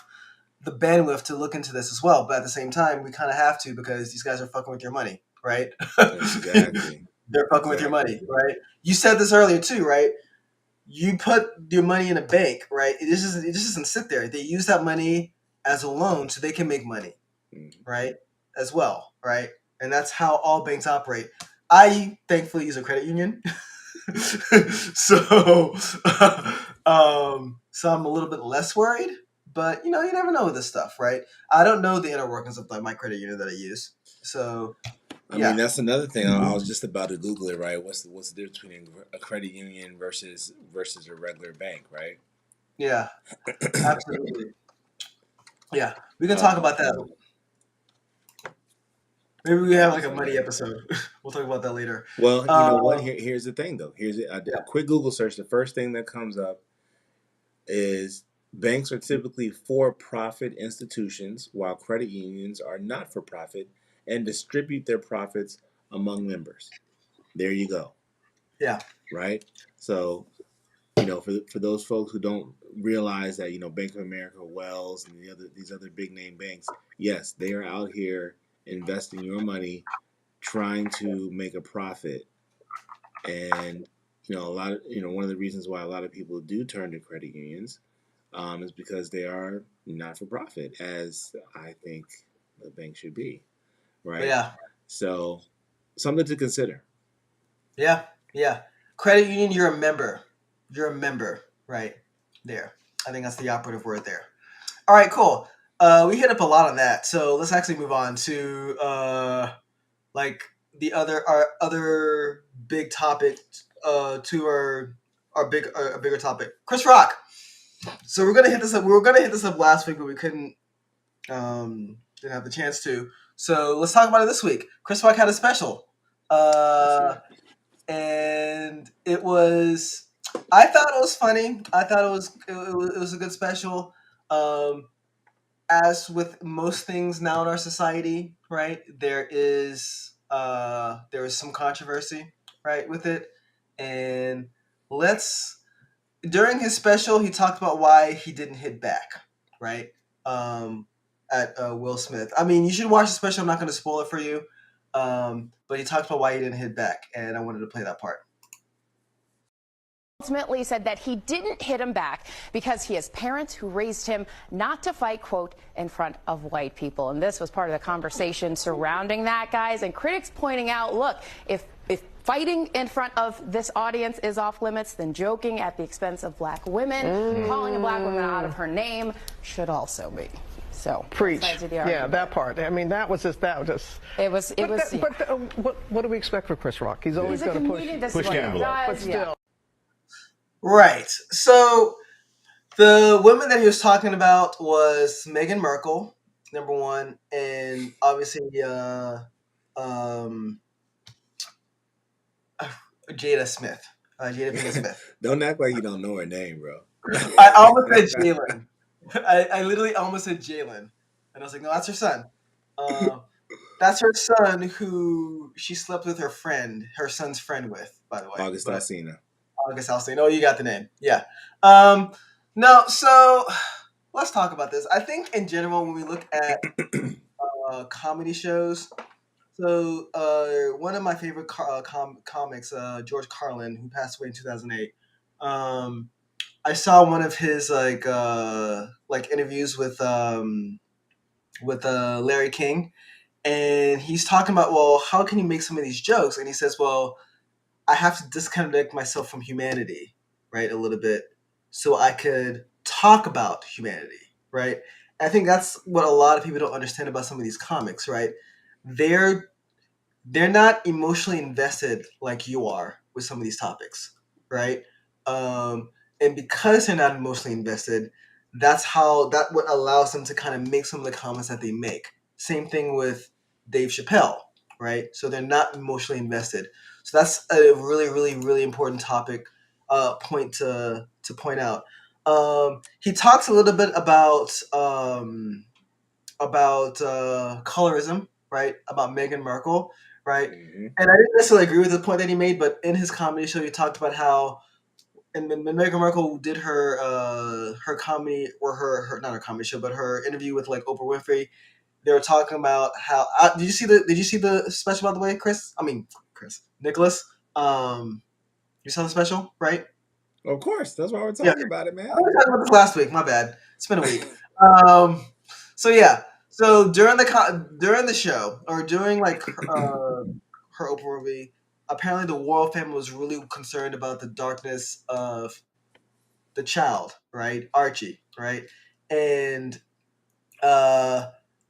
the bandwidth to look into this as well. But at the same time, we kind of have to because these guys are fucking with your money, right? Exactly. They're fucking with your money, right? You said this earlier too, right? You put your money in a bank, right? It just doesn't sit there. They use that money as a loan so they can make money, right? As well, right? And that's how all banks operate. I thankfully use a credit union. so I'm a little bit less worried, but you never know with this stuff, right? I don't know the inner workings of my credit union that I use. So I mean, that's another thing. I was just about to Google it. Right? What's the difference between a credit union versus a regular bank? Right? Yeah, absolutely. Yeah, we can talk about that. Maybe we have like a money episode. We'll talk about that later. Well, you know what? Here's the thing, though. Here's a Yeah. quick Google search. The first thing that comes up is banks are typically for-profit institutions, while credit unions are not for profit and distribute their profits among members. There you go. Yeah. Right? So, you know, for those folks who don't realize that, you know, Bank of America, Wells, and these other big name banks, yes, they are out here investing your money, trying to make a profit. And, you know, one of the reasons why a lot of people do turn to credit unions is because they are not for profit, as I think the bank should be, right? Yeah. So, something to consider. Yeah. Yeah. Credit union, you're a member. You're a member, right there. I think that's the operative word there. All right, cool. We hit up a lot on that, so let's actually move on to like our other big topic, to our bigger topic. Chris Rock. So we're gonna hit this up. We were gonna hit this up last week, but we couldn't. Didn't have the chance to. So let's talk about it this week. Chris Rock had a special, and it was. I thought it was funny. I thought it was a good special. As with most things now in our society, right? There is some controversy, right, with it, and during his special, he talked about why he didn't hit back, right? At Will Smith. I mean, you should watch the special. I'm not going to spoil it for you, but he talked about why he didn't hit back, and I wanted to play that part. Ultimately said that he didn't hit him back because he has parents who raised him not to fight, quote, in front of white people. And this was part of the conversation surrounding that, guys. And critics pointing out, look, if fighting in front of this audience is off limits, then joking at the expense of black women, calling a black woman out of her name should also be. So preach. Yeah, that part. I mean, that was just. It was. What do we expect for Chris Rock? He's always going to push the envelope, but still. Yeah. Right. So the women that he was talking about was Meghan Markle, number one, and obviously Jada Smith. Jada Pinkett Smith. Don't act like you don't know her name, bro. I almost said Jalen. I literally almost said Jalen. And I was like, no, that's her son. That's her son who she slept with her son's friend with, by the way. August Alsina. Oh, you got the name. Yeah. No, so let's talk about this. I think in general, when we look at comedy shows, so one of my favorite comics, George Carlin, who passed away in 2008, I saw one of his like interviews with Larry King, and he's talking about, well, how can you make some of these jokes? And he says, well, I have to disconnect myself from humanity, right, a little bit, so I could talk about humanity, right? And I think that's what a lot of people don't understand about some of these comics, right? They're not emotionally invested like you are with some of these topics, right? And because they're not emotionally invested, that what allows them to kind of make some of the comments that they make. Same thing with Dave Chappelle, right? So they're not emotionally invested. So that's a really, really, really important point to point out. He talks a little bit about colorism, right? About Meghan Markle, right? Mm-hmm. And I didn't necessarily agree with the point that he made, but in his comedy show, he talked about how, and when Meghan Markle did her comedy, or her not her comedy show, but her interview with like Oprah Winfrey, they were talking about how did you see the special, by the way, Nicholas? You saw the special, right? Of course, that's why we're talking about it, man. I was talking about this last week. My bad. It's been a week. So yeah. So during the show, or during like her Oprah Winfrey, apparently the royal family was really concerned about the darkness of the child, right, Archie, right, and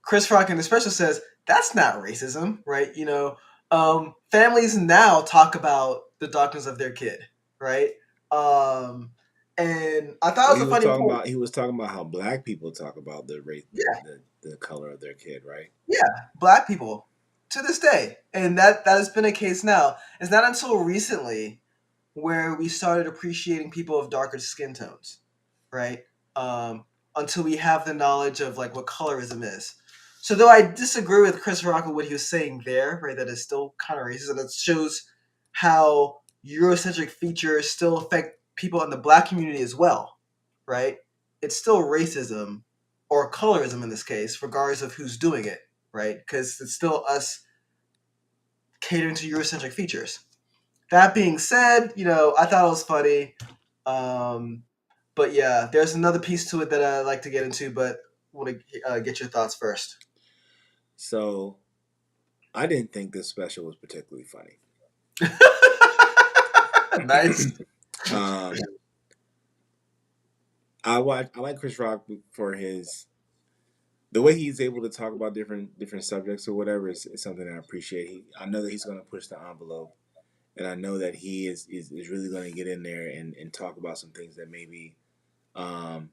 Chris Rock in the special says that's not racism, right? You know, families now talk about the darkness of their kid, right? And I thought it was a funny point. He was talking about how black people talk about the race, the color of their kid, right? Yeah, black people to this day, and that has been a case now. It's not until recently where we started appreciating people of darker skin tones, right? Until we have the knowledge of like what colorism is. So though I disagree with Chris Rock and what he was saying there, right, that is still kind of racist, and it shows how Eurocentric features still affect people in the black community as well, right? It's still racism or colorism in this case, regardless of who's doing it, right? Because it's still us catering to Eurocentric features. That being said, I thought it was funny. But yeah, there's another piece to it that I like to get into, but want to get your thoughts first. So, I didn't think this special was particularly funny. Nice. I like Chris Rock for the way he's able to talk about different subjects or whatever is something I appreciate. I know that he's going to push the envelope, and I know that he is really going to get in there and talk about some things that maybe are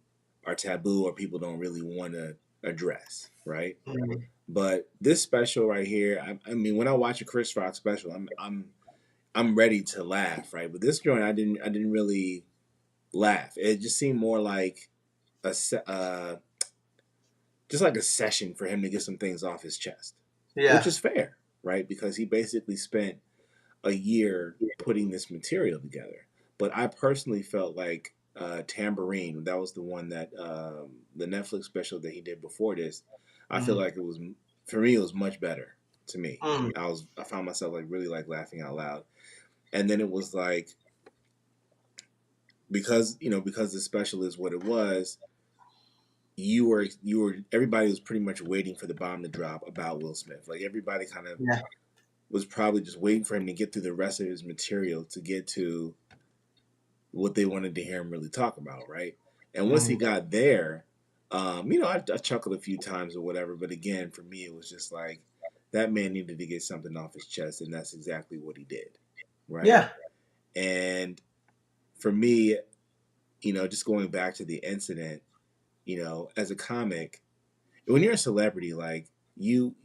taboo or people don't really want to address, right? Mm-hmm. But this special right here, I mean, when I watch a Chris Rock special, I'm ready to laugh, right? But this joint, I didn't really laugh. It just seemed more like just like a session for him to get some things off his chest, which is fair, right? Because he basically spent a year putting this material together. But I personally felt like Tambourine, that was the one that the Netflix special that he did before this. I feel like it was, for me, it was much better to me. I found myself like really like laughing out loud. And then it was like, because the special is what it was, everybody was pretty much waiting for the bomb to drop about Will Smith. Like everybody kind of was probably just waiting for him to get through the rest of his material to get to what they wanted to hear him really talk about, right? And once he got there, I chuckled a few times or whatever, but again, for me, it was just like, that man needed to get something off his chest, and that's exactly what he did, right? Yeah. And for me, just going back to the incident, as a comic, when you're a celebrity, like you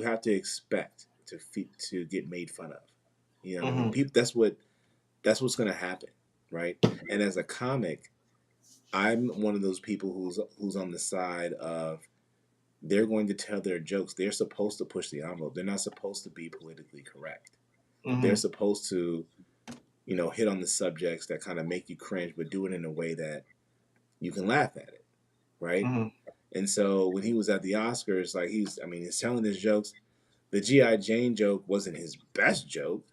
have to expect to get made fun of. I mean, people, that's what's going to happen, right? And as a comic, I'm one of those people who's on the side of, they're going to tell their jokes. They're supposed to push the envelope. They're not supposed to be politically correct. They're supposed to, hit on the subjects that kind of make you cringe, but do it in a way that you can laugh at it, right? And so when he was at the Oscars, like he's telling his jokes. The G.I. Jane joke wasn't his best joke,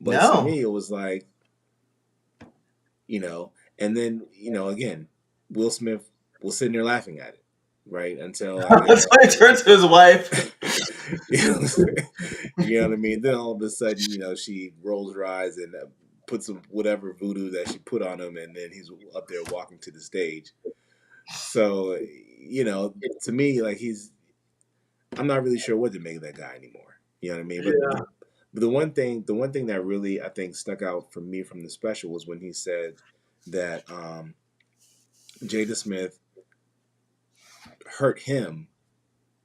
but to me it was like, and then, again, Will Smith was sitting there laughing at it, right? Until that's when he turned to his wife. You know what I mean? Then all of a sudden, she rolls her eyes and puts some whatever voodoo that she put on him, and then he's up there walking to the stage. So, to me, like I'm not really sure what to make of that guy anymore. You know what I mean? But the one thing that really, I think, stuck out for me from the special was when he said that Jada Smith hurt him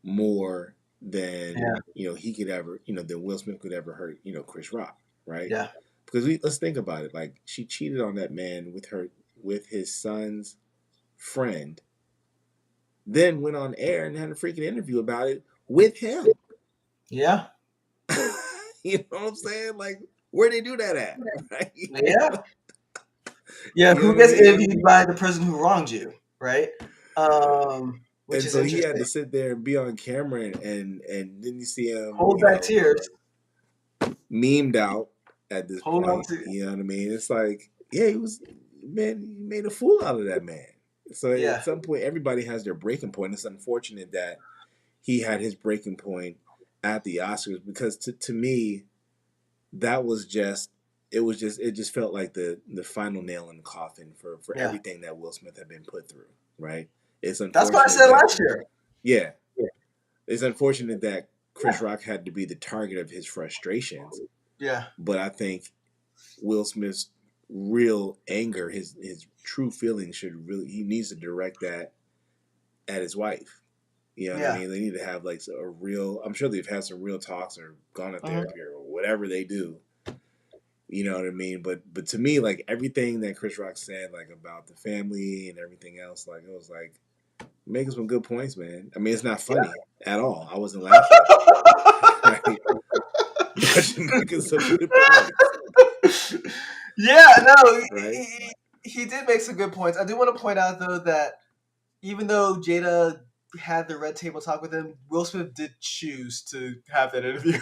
more than he could ever, than Will Smith could ever hurt, Chris Rock, right? Yeah. Because let's think about it. Like, she cheated on that man with his son's friend, then went on air and had a freaking interview about it with him. Yeah. You know what I'm saying? Like, where'd they do that at? Right? Yeah. Yeah, who gets interviewed by the person who wronged you, right? Which is so he had to sit there and be on camera, and then you see him hold back tears, memed out at this point. You know what I mean? It's like, he made a fool out of that man. So at some point, everybody has their breaking point. It's unfortunate that he had his breaking point at the Oscars, because to me, it just felt like the final nail in the coffin for everything that Will Smith had been put through, right? It's unfortunate. That's what I said last year. Yeah. It's unfortunate that Chris Rock had to be the target of his frustrations. Yeah. But I think Will Smith's real anger, his true feelings he needs to direct that at his wife. You know what I Yeah. mean? They need to have like a real. I'm sure they've had some real talks or gone to therapy or whatever they do. You know what I mean? But to me, like everything that Chris Rock said, like about the family and everything else, like it was like making some good points, man. I mean, it's not funny at all. I wasn't laughing, right? But you're making some good points. Yeah, no, Right? he did make some good points. I do want to point out though that even though Jada had the red table talk with him, Will Smith did choose to have that interview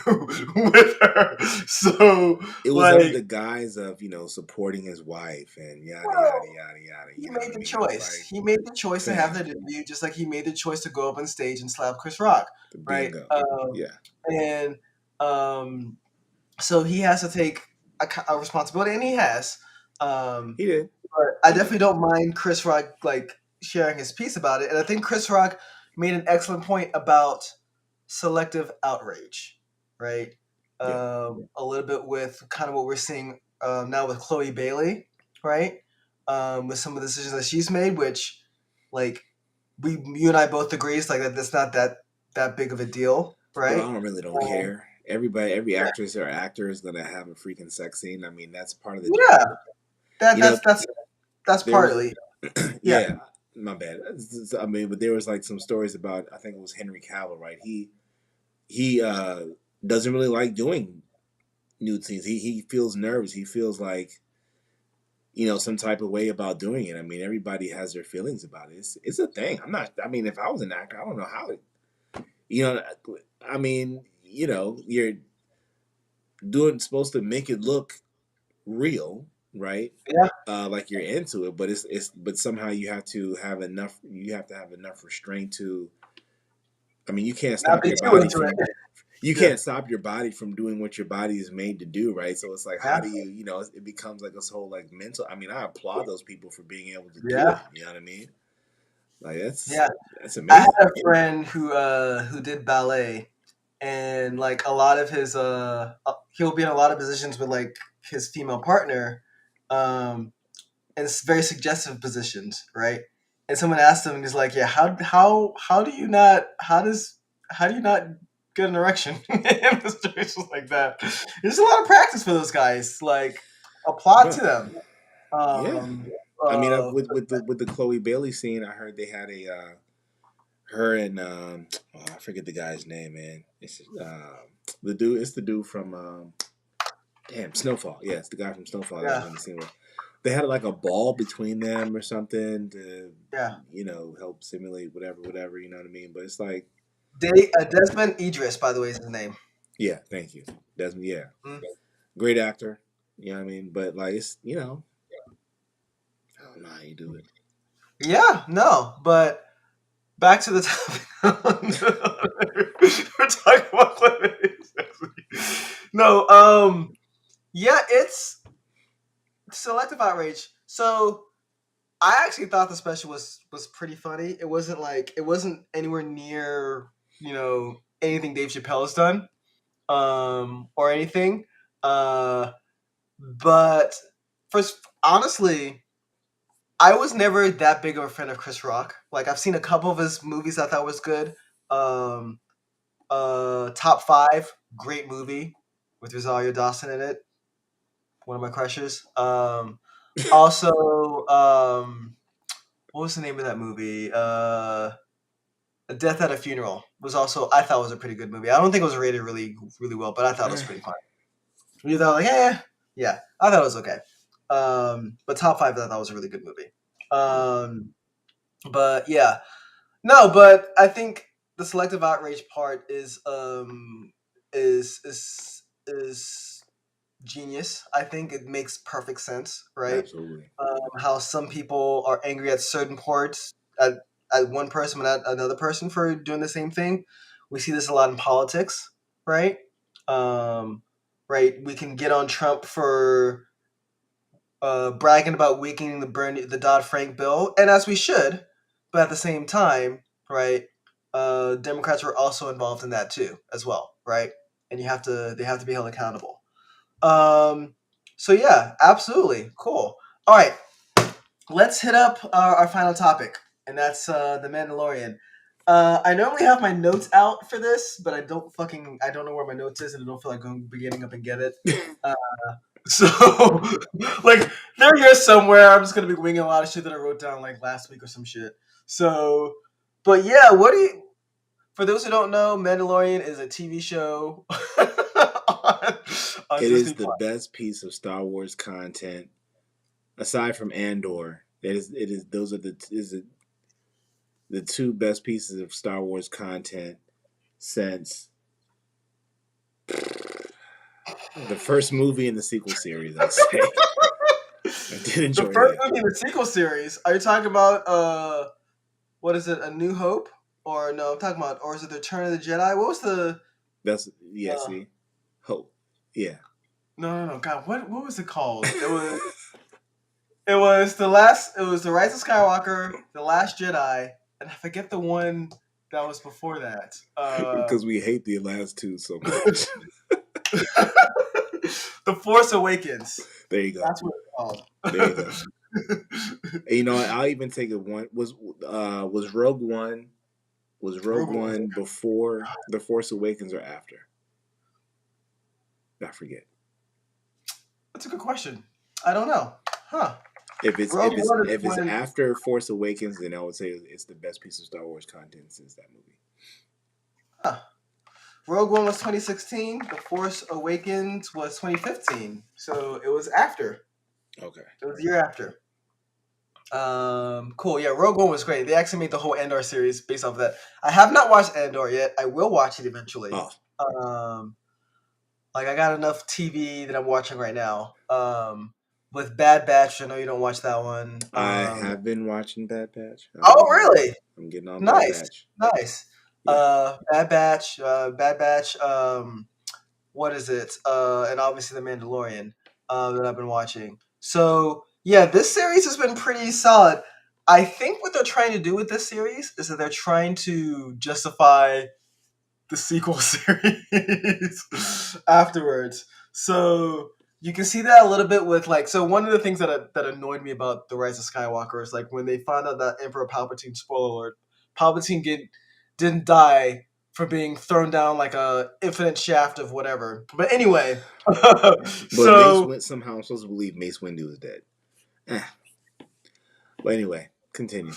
with her. So it was under like, the guise of supporting his wife and yada well, yada yada yada. he You know made what I the mean? It's choice. like, He made the choice to have fam, that interview, just like he made the choice to go up on stage and slap Chris Rock, the right? bingo. Yeah, And so he has to take a responsibility, and he has. he did. But I definitely don't mind Chris Rock like sharing his piece about it, and I think Chris Rock made an excellent point about selective outrage, right? Yeah. A little bit with kind of what we're seeing now with Chloe Bailey, right? With some of the decisions that she's made, which like you and I both agree, it's like that's not that big of a deal, Bro, right? I really don't care. Every actress or actor is gonna have a freaking sex scene. I mean, that's part of the Yeah, job. that You know, that's there was, partly. Yeah. yeah, my bad. I mean, but there was like some stories about, I think it was Henry Cavill, right? He doesn't really like doing nude scenes. He feels nervous. He feels like some type of way about doing it. I mean, everybody has their feelings about it. It's a thing. I'm not. I mean, if I was an actor, I don't know how it. You know, I mean, you're supposed to make it look real, right? Yeah. Like you're into it, but but somehow you have to have enough. You have to have enough restraint to. I mean, you can't Not stop be your too body into from. it. You Yeah. can't stop your body from doing what your body is made to do, right? So it's like, how Yeah. do it becomes like this whole like mental. I mean, I applaud those people for being able to do Yeah. it. You know what I mean? Like Yeah. that's I had amazing. a friend who did ballet, and like a lot of his he'll be in a lot of positions with like his female partner, um and it's very suggestive positions, right? And someone asked him, and he's like, "Yeah, how do you not how do you not get an erection in situations like that?" There's a lot of practice for those guys. Like, applaud Bro, to them. yeah. Um, I mean, uh, with the Chloe Bailey scene, I heard they had her and I forget the guy's name, man. It's the dude. It's the dude from damn Snowfall. Yeah, it's the guy from Snowfall that was yeah, in the scene where they had like a ball between them or something to yeah. help simulate whatever. You know what I mean? But it's like, Desmond Idris, by the way, is his name. yeah, thank you, Desmond. Yeah, Mm. great actor. You know what I mean? But like, it's I don't know how you do it. Yeah, no, but back to the topic. We're talking about celebrities. No, yeah, it's selective outrage. So I actually thought the special was pretty funny. It wasn't anywhere near anything Dave Chappelle has done, or anything. But first, honestly, I was never that big of a fan of Chris Rock. Like I've seen a couple of his movies I thought was good. Um, Top Five, great movie with Rosario Dawson in it. One of my crushes. Also, what was the name of that movie? A Death at a Funeral was also I thought was a pretty good movie. I don't think it was rated really well, but I thought it was pretty fun. You thought like, yeah, I thought it was okay. But Top Five I thought was a really good movie. But yeah, no, but I think the selective outrage part is is genius. I think it makes perfect sense, right? Absolutely. How some people are angry at certain parts at one person, but not another person for doing the same thing. We see this a lot in politics, right? Right. We can get on Trump for bragging about weakening the Dodd Frank bill, and as we should, but at the same time, right? Democrats were also involved in that too, as well, right? And they have to be held accountable. So yeah, absolutely cool. All right, let's hit up our final topic, and that's the Mandalorian. I normally have my notes out for this, but I don't know where my notes is, and I don't feel like getting up and get it. So like they're here somewhere. I'm just gonna be winging a lot of shit that I wrote down like last week or some shit. So, but yeah, for those who don't know, Mandalorian is a TV show. on It Disney is the best piece of Star Wars content aside from Andor. Those are the two best pieces of Star Wars content since the first movie and the sequel series, I'd say. I did enjoy the first that. movie in the sequel series. Are you talking about what is it? A New Hope? Or no? I'm talking about, or is it the Return of the Jedi? What was the? See, Hope. Yeah. No. God, what was it called? It was the last. It was the Rise of Skywalker, the Last Jedi, and I forget the one that was before that. Because we hate the last two so much. The Force Awakens. There you go. That's what it's called. There you go. You know, I'll even take it one. Was Rogue One? Was Rogue One before The Force Awakens or after? I forget. That's a good question. I don't know. Huh. If it's after Force Awakens, then I would say it's the best piece of Star Wars content since that movie. Huh. Rogue One was 2016. The Force Awakens was 2015. So it was after. Okay. It was a year after. Cool. Yeah, Rogue One was great. They actually made the whole Andor series based off of that. I have not watched Andor yet. I will watch it eventually. Oh. Like I got enough TV that I'm watching right now. With Bad Batch, I know you don't watch that one. I have been watching Bad Batch. Really? I'm getting on Bad Batch. Nice. Yeah. Bad Batch. What is it? And obviously the Mandalorian that I've been watching. So yeah, this series has been pretty solid. I think what they're trying to do with this series is that they're trying to justify the sequel series afterwards. So you can see that a little bit with so one of the things that annoyed me about The Rise of Skywalker is like when they found out that Emperor Palpatine, spoiler alert, Palpatine didn't die for being thrown down like a infinite shaft of whatever. But anyway, but somehow I'm supposed to believe Mace Windu is dead. But anyway, continue.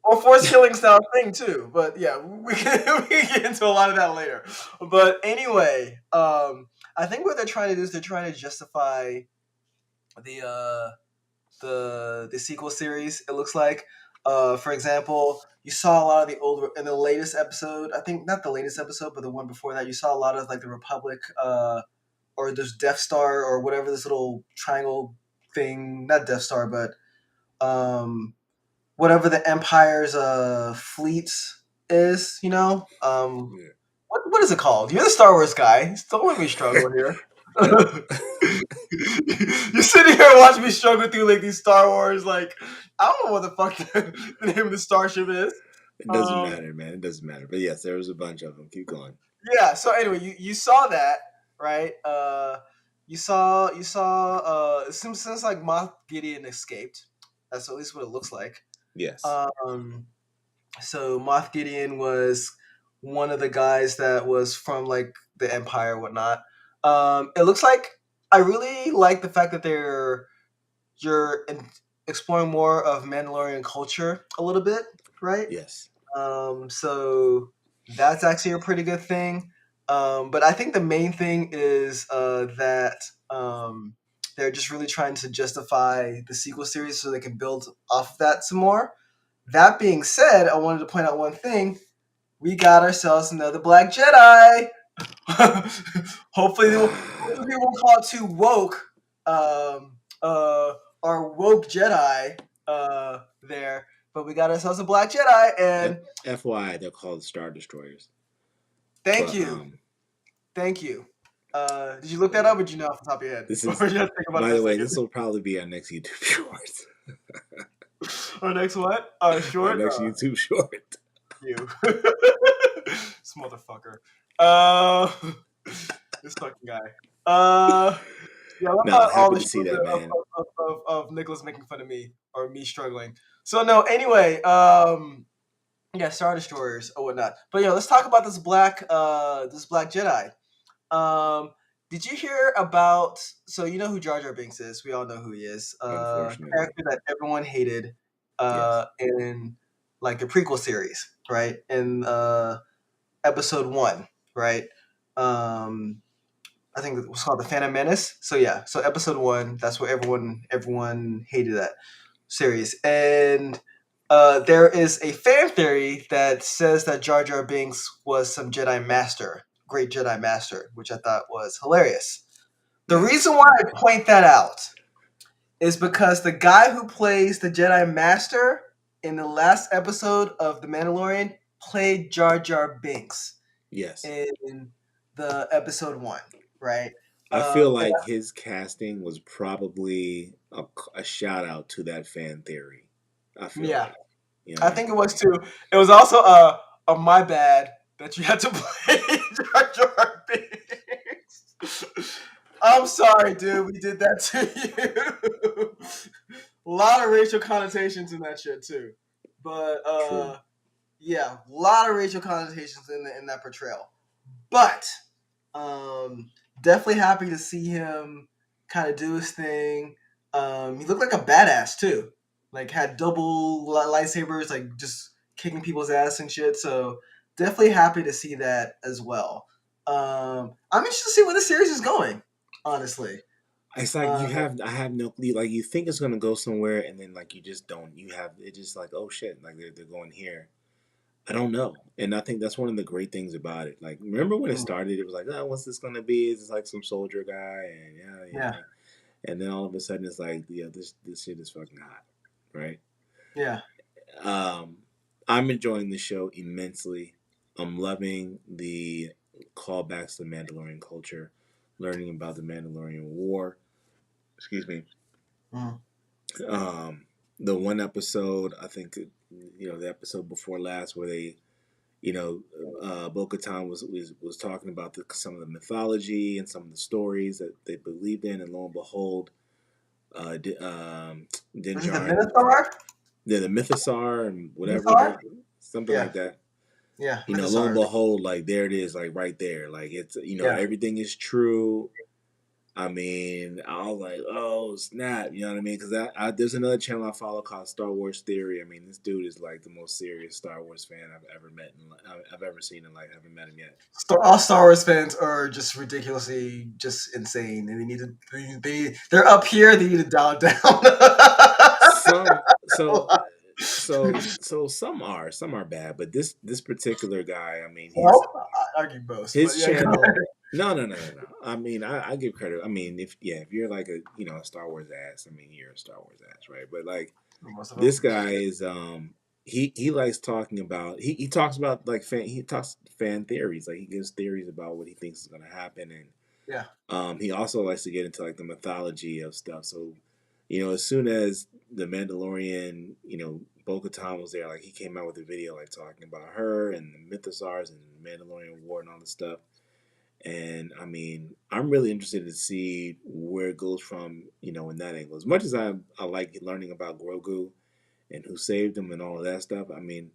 Well, force killing's now a thing too, but yeah, we can get into a lot of that later. But anyway, I think what they're trying to do is they're trying to justify the sequel series. It looks like, for example, you saw a lot of in the latest episode. I think not the latest episode, but the one before that. You saw a lot of like the Republic, or there's Death Star or whatever this little triangle thing. Not Death Star, but whatever the Empire's fleet is, what is it called? You're the Star Wars guy. Don't let me struggle here. You're sitting here watching me struggle through like these Star Wars, like I don't know what the fuck the name of the starship is. It doesn't matter, man. It doesn't matter. But yes, there was a bunch of them. Keep going. Yeah. So anyway, you saw that, right? You saw since like Moff Gideon escaped. That's at least what it looks like. Yes. So Moff Gideon was one of the guys that was from like the Empire and whatnot. It looks like I really like the fact that you're exploring more of Mandalorian culture a little bit, right? Yes. So that's actually a pretty good thing. But I think the main thing is that they're just really trying to justify the sequel series so they can build off of that some more. That being said, I wanted to point out one thing. We got ourselves another Black Jedi. Hopefully they won't call it too woke. Our woke Jedi there. But we got ourselves a Black Jedi. And FYI, they're called Star Destroyers. Thank you. Did you look that up or did you know off the top of your head? By the way, this will probably be our next YouTube short. Our next what? Short? Our next YouTube short. You. This motherfucker. This fucking guy. Yeah, I love No, how all happy the to see shows that, man. of Nicholas making fun of me or me struggling. So no, anyway, yeah, Star Destroyers or whatnot. But let's talk about this black Jedi. Did you hear about? So you know who Jar Jar Binks is? We all know who he is. Unfortunately, Character that everyone hated. yes. In like the prequel series, right? In episode 1, right? I think it was called the Phantom Menace. So yeah, so episode 1. That's what everyone hated that series, and there is a fan theory that says that Jar Jar Binks was some great Jedi Master, which I thought was hilarious. The reason why I point that out is because the guy who plays the Jedi Master in the last episode of The Mandalorian played Jar Jar Binks Yes. in the episode 1, right? I feel like his casting was probably a shout out to that fan theory. I feel like. I think it was too. It was also a my bad that you had to play Jar Jar Binks. I'm sorry, dude. We did that to you. A lot of racial connotations in that shit too. But yeah, a lot of racial connotations in that portrayal. But definitely happy to see him kind of do his thing. He looked like a badass too. Like had double lightsabers, like just kicking people's ass and shit. So definitely happy to see that as well. I'm interested to see where the series is going. Honestly, it's like I have no clue. Like you think it's gonna go somewhere, and then like you just don't. You have it just like, oh shit, like they're going here. I don't know, and I think that's one of the great things about it. Like remember when it started, it was like, oh, what's this gonna be? Is this like some soldier guy? And yeah. And then all of a sudden, it's like, yeah, this shit is fucking hot, right? Yeah. I'm enjoying the show immensely. I'm loving the callbacks to Mandalorian culture, learning about the Mandalorian War. Excuse me. The one episode, I think, the episode before last, where they, Bo-Katan was talking about some of the mythology and some of the stories that they believed in, and lo and behold, Din Djarin. The Mythosaur and whatever, something like that. Yeah, lo and behold, like there it is, like right there, like it's everything is true. I mean, I was like, oh snap, you know what I mean? Because there's another channel I follow called Star Wars Theory. I mean, this dude is like the most serious Star Wars fan I've ever met, I've ever seen in life. I haven't met him yet. All Star Wars fans are just ridiculously just insane, and they need to they're up here. They need to dial it down. So some are bad, but this particular guy, I mean, I argue both. His channel. No. I mean, I give credit. I mean, if you're like a Star Wars ass, I mean, you're a Star Wars ass, right? But like this guy is he likes talking about he talks about like he talks fan theories, like he gives theories about what he thinks is going to happen, and he also likes to get into like the mythology of stuff. So as soon as the Mandalorian, Bo-Katan was there, like he came out with a video like talking about her and the Mythosaurs and the Mandalorian War and all this stuff. And I mean, I'm really interested to see where it goes from, in that angle. As much as I like learning about Grogu and who saved him and all of that stuff. I mean,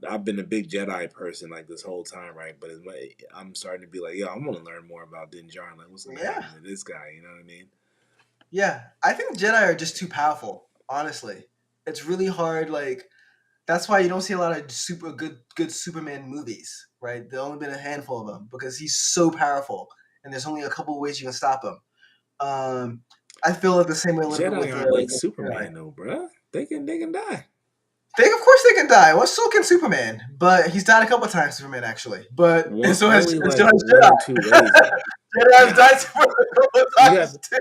I've been a big Jedi person like this whole time, right? But I'm starting to be like, I want to learn more about Din Djarin. Like, what's going to happen to this guy? You know what I mean? Yeah, I think Jedi are just too powerful. Honestly, it's really hard. Like, that's why you don't see a lot of super good Superman movies, right? There's only been a handful of them because he's so powerful, and there's only a couple of ways you can stop him. I feel like the same way. Jedi aren't like Superman, though, bro. They can die. Of course they can die. Well, so can Superman, but he's died a couple of times. Superman actually, but so has Jedi. 2 ways. Jedi died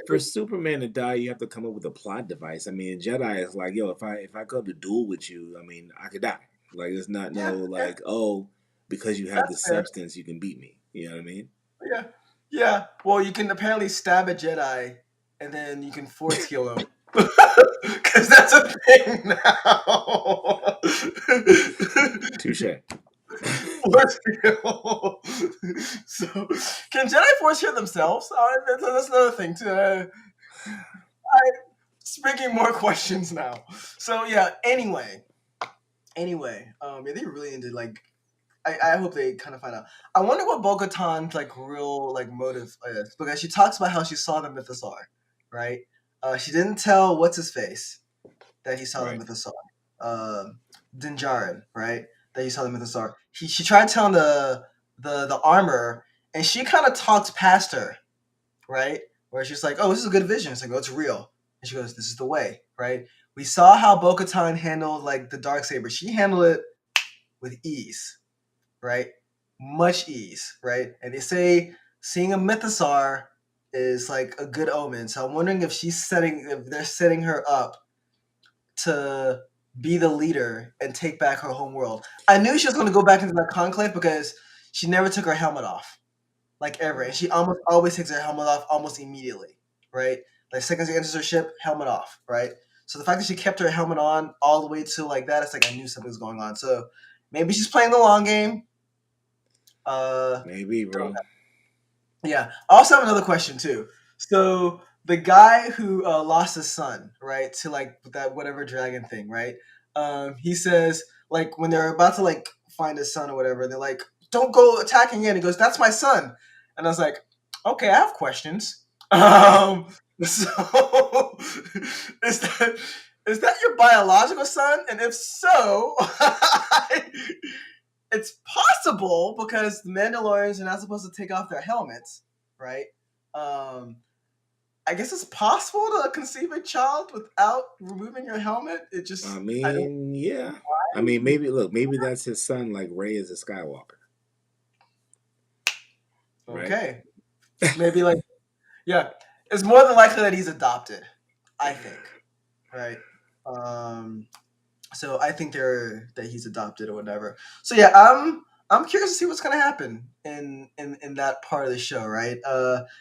for Superman to die, you have to come up with a plot device. I mean, Jedi is like, if I go to duel with you, I mean, I could die. Like, it's not because you have the substance, you can beat me. You know what I mean? Yeah. Well, you can apparently stab a Jedi, and then you can force heal him. Because that's a thing now. Touche. force field. So, can Jedi force heal themselves? That's another thing too. It's making more questions now. So yeah. Anyway, yeah, they really into like. I hope they kind of find out. I wonder what Bo-Katan's like real like motive is, because she talks about how she saw the Mythosaur, right? She didn't tell what's his face that he saw the Right. Mythosaur. Din Djarin, right? That he saw the Mythosaur. She tried telling the armor, and she kind of talks past her, right? Where she's like, "Oh, this is a good vision." It's like, "Oh, it's real," and she goes, "This is the way," right? We saw how Bo-Katan handled like the Darksaber. She handled it with ease, right? Much ease, right? And they say seeing a Mythosaur is like a good omen. So I'm wondering if they're setting her up to be the leader and take back her home world. I knew she was going to go back into that conclave because she never took her helmet off, like ever, and she almost always takes her helmet off almost immediately, right? Like seconds she enters her ship, helmet off, right? So the fact that she kept her helmet on all the way to like that, it's like I knew something was going on. So maybe she's playing the long game. Maybe, bro. Yeah. I also have another question too. So the guy who lost his son, right, to like that whatever dragon thing, right? He says like when they're about to like find his son or whatever, they're like, "Don't go attacking again." He goes, "That's my son," and I was like, "Okay, I have questions." So is that your biological son? And if so, it's possible because the Mandalorians are not supposed to take off their helmets, right? I guess it's possible to conceive a child without removing your helmet. It just, I mean, yeah. I mean, maybe that's his son, like Rey is a Skywalker. Right? Okay. Maybe like, yeah, it's more than likely that he's adopted, I think, right? So I think that he's adopted or whatever. So yeah, I'm curious to see what's gonna happen in that part of the show, right?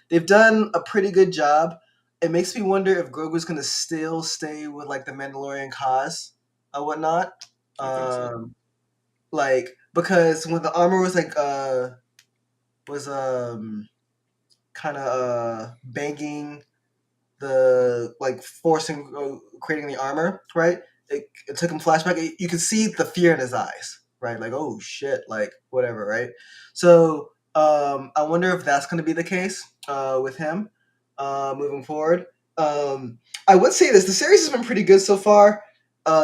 They've done a pretty good job. It makes me wonder if Grogu's gonna still stay with like the Mandalorian cause or whatnot. I think so. Like because when the armor was like was kind of banging the like forcing creating the armor, right? It took him flashback. You could see the fear in his eyes, right? Like, oh shit, like whatever, right? So I wonder if that's going to be the case with him moving forward. I would say this: the series has been pretty good so far.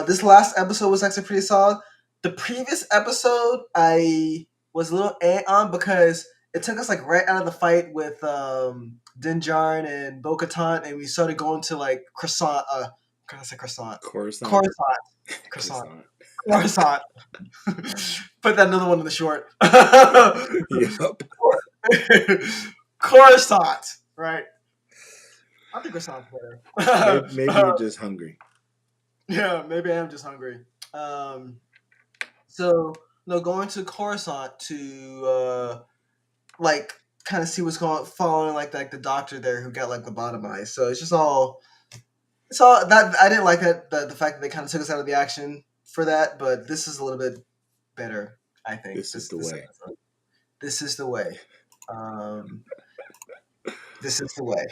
This last episode was actually pretty solid. The previous episode, I was a little on because it took us like right out of the fight with Din Djarin and Bo-Katan, and we started going to like croissant. Can I say croissant? Coruscant. Croissant. Put that another one in the short. Yep. Coruscant, right? I think croissant's better. Maybe you're just hungry. Yeah, maybe I am just hungry. So no, going to Coruscant to like kind of see what's going following like the doctor there who got like lobotomized. So it's all that I didn't like it the fact that they kind of took us out of the action for that, but this is a little bit better, I think. This is the way. This is the way. This is the way.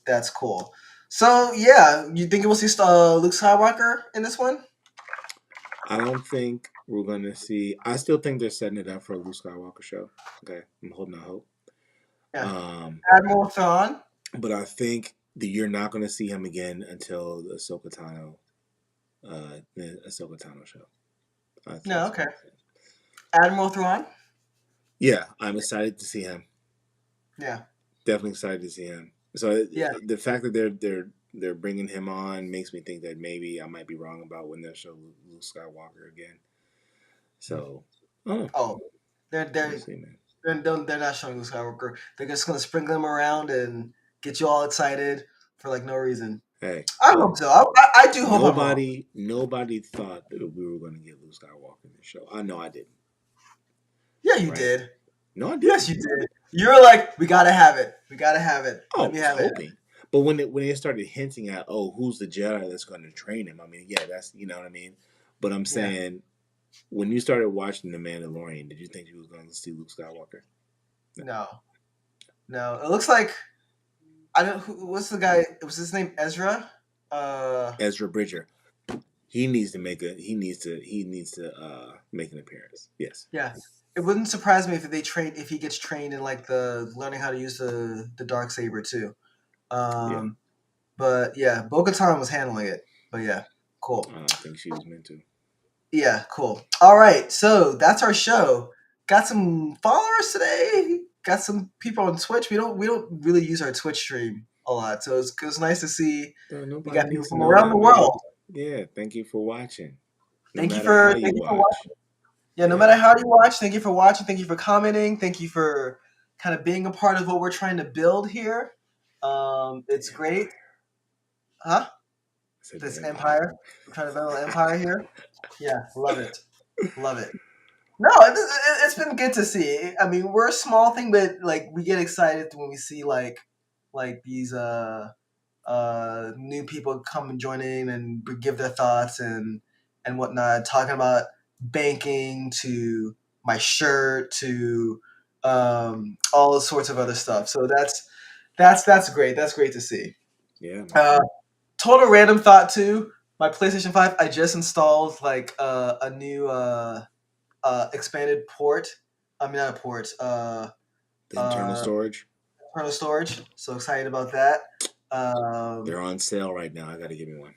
That's cool. So yeah, you think we'll see Luke Skywalker in this one? I don't think we're gonna see. I still think they're setting it up for a Luke Skywalker show. Okay, I'm holding out hope. Yeah. Admiral Thrawn. But I think that you're not gonna see him again until the Ahsoka Tano show. No, okay. Admiral Thrawn. Yeah, I'm excited to see him. Yeah, definitely excited to see him. So yeah, the fact that they're bringing him on makes me think that maybe I might be wrong about when they'll show Luke Skywalker again. So I don't know. Oh, they're not showing Luke Skywalker. They're just gonna sprinkle him around and get you all excited for like no reason. Hey, I hope so. I do hope. Nobody thought that we were going to get Luke Skywalker in the show. I know I didn't. Yeah, you did. No, I didn't. Yes, you did. You were like, we gotta have it. We gotta have it. Oh, I was hoping. But when they started hinting at, oh, who's the Jedi that's going to train him? I mean, yeah, that's, you know what I mean. But I'm saying, When you started watching The Mandalorian, did you think you was going to see Luke Skywalker? No. It looks like I don't. What's the guy? Was his name Ezra? Ezra Bridger. He needs to make make an appearance. Yes. Yeah. It wouldn't surprise me if he gets trained in like the learning how to use the dark saber too. But yeah, Bo-Katan was handling it. But yeah, cool. I don't think she was meant to. Yeah, cool. All right, so that's our show. Got some followers today. Got some people on Twitch. We don't really use our Twitch stream a lot, so it's nice to see. We got people from around the world. Yeah, thank you for watching. Thank you for watching. Yeah, no matter how you watch, thank you for watching. Thank you for commenting. Thank you for kind of being a part of what we're trying to build here. It's great. Huh? This empire. We're trying to build an empire here. Yeah, love it. Love it. No, it's been good to see. I mean, we're a small thing, but like we get excited when we see like these new people come and join in and give their thoughts and whatnot, talking about banking to my shirt to all sorts of other stuff. So that's great. That's great to see. Yeah. Total random thought too. My PlayStation 5, I just installed like a new expanded port. I mean, not a port. The internal storage. Internal storage. So excited about that. They're on sale right now. I got to give me one.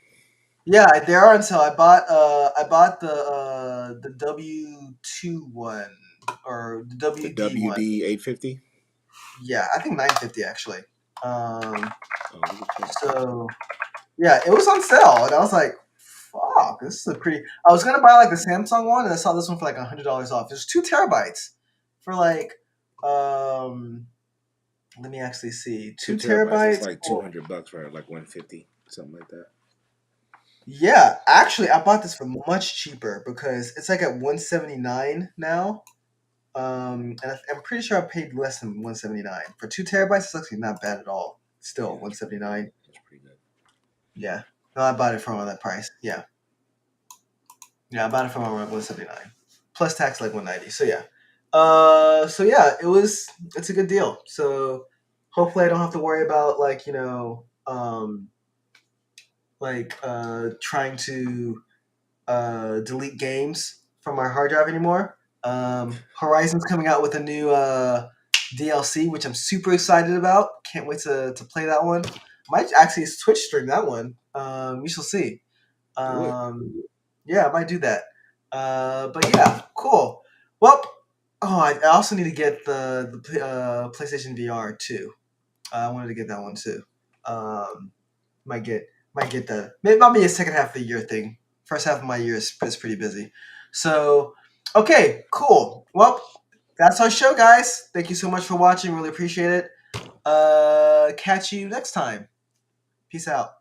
Yeah, they are on sale. I bought the W2 one or the WD the WD one. 850. Yeah, I think 950 actually. So yeah, it was on sale, and I was like, "Fuck, this is a pretty." I was gonna buy like the Samsung one, and I saw this one for like $100 off. There's 2 terabytes for like, let me actually see, 2 terabytes. It's like $200 for like 150, something like that. Yeah, actually, I bought this for much cheaper because it's like at 179 now. And I'm pretty sure I paid less than 179 for 2 terabytes. It's actually not bad at all. Still, 179. That's pretty good. Yeah, no, I bought it for around that price. Yeah, I bought it for around 179 plus tax, like 190. So yeah, it's a good deal. So hopefully, I don't have to worry about like trying to delete games from my hard drive anymore. Horizon's coming out with a new DLC, which I'm super excited about. Can't wait to play that one. Might actually Twitch stream that one. We shall see. Yeah, I might do that. But yeah, cool. Well, I also need to get the PlayStation VR too. I wanted to get that one too. Might get that. Maybe it might be a second half of the year thing. First half of my year is pretty busy. So, okay, cool. Well, that's our show, guys. Thank you so much for watching. Really appreciate it. Catch you next time. Peace out.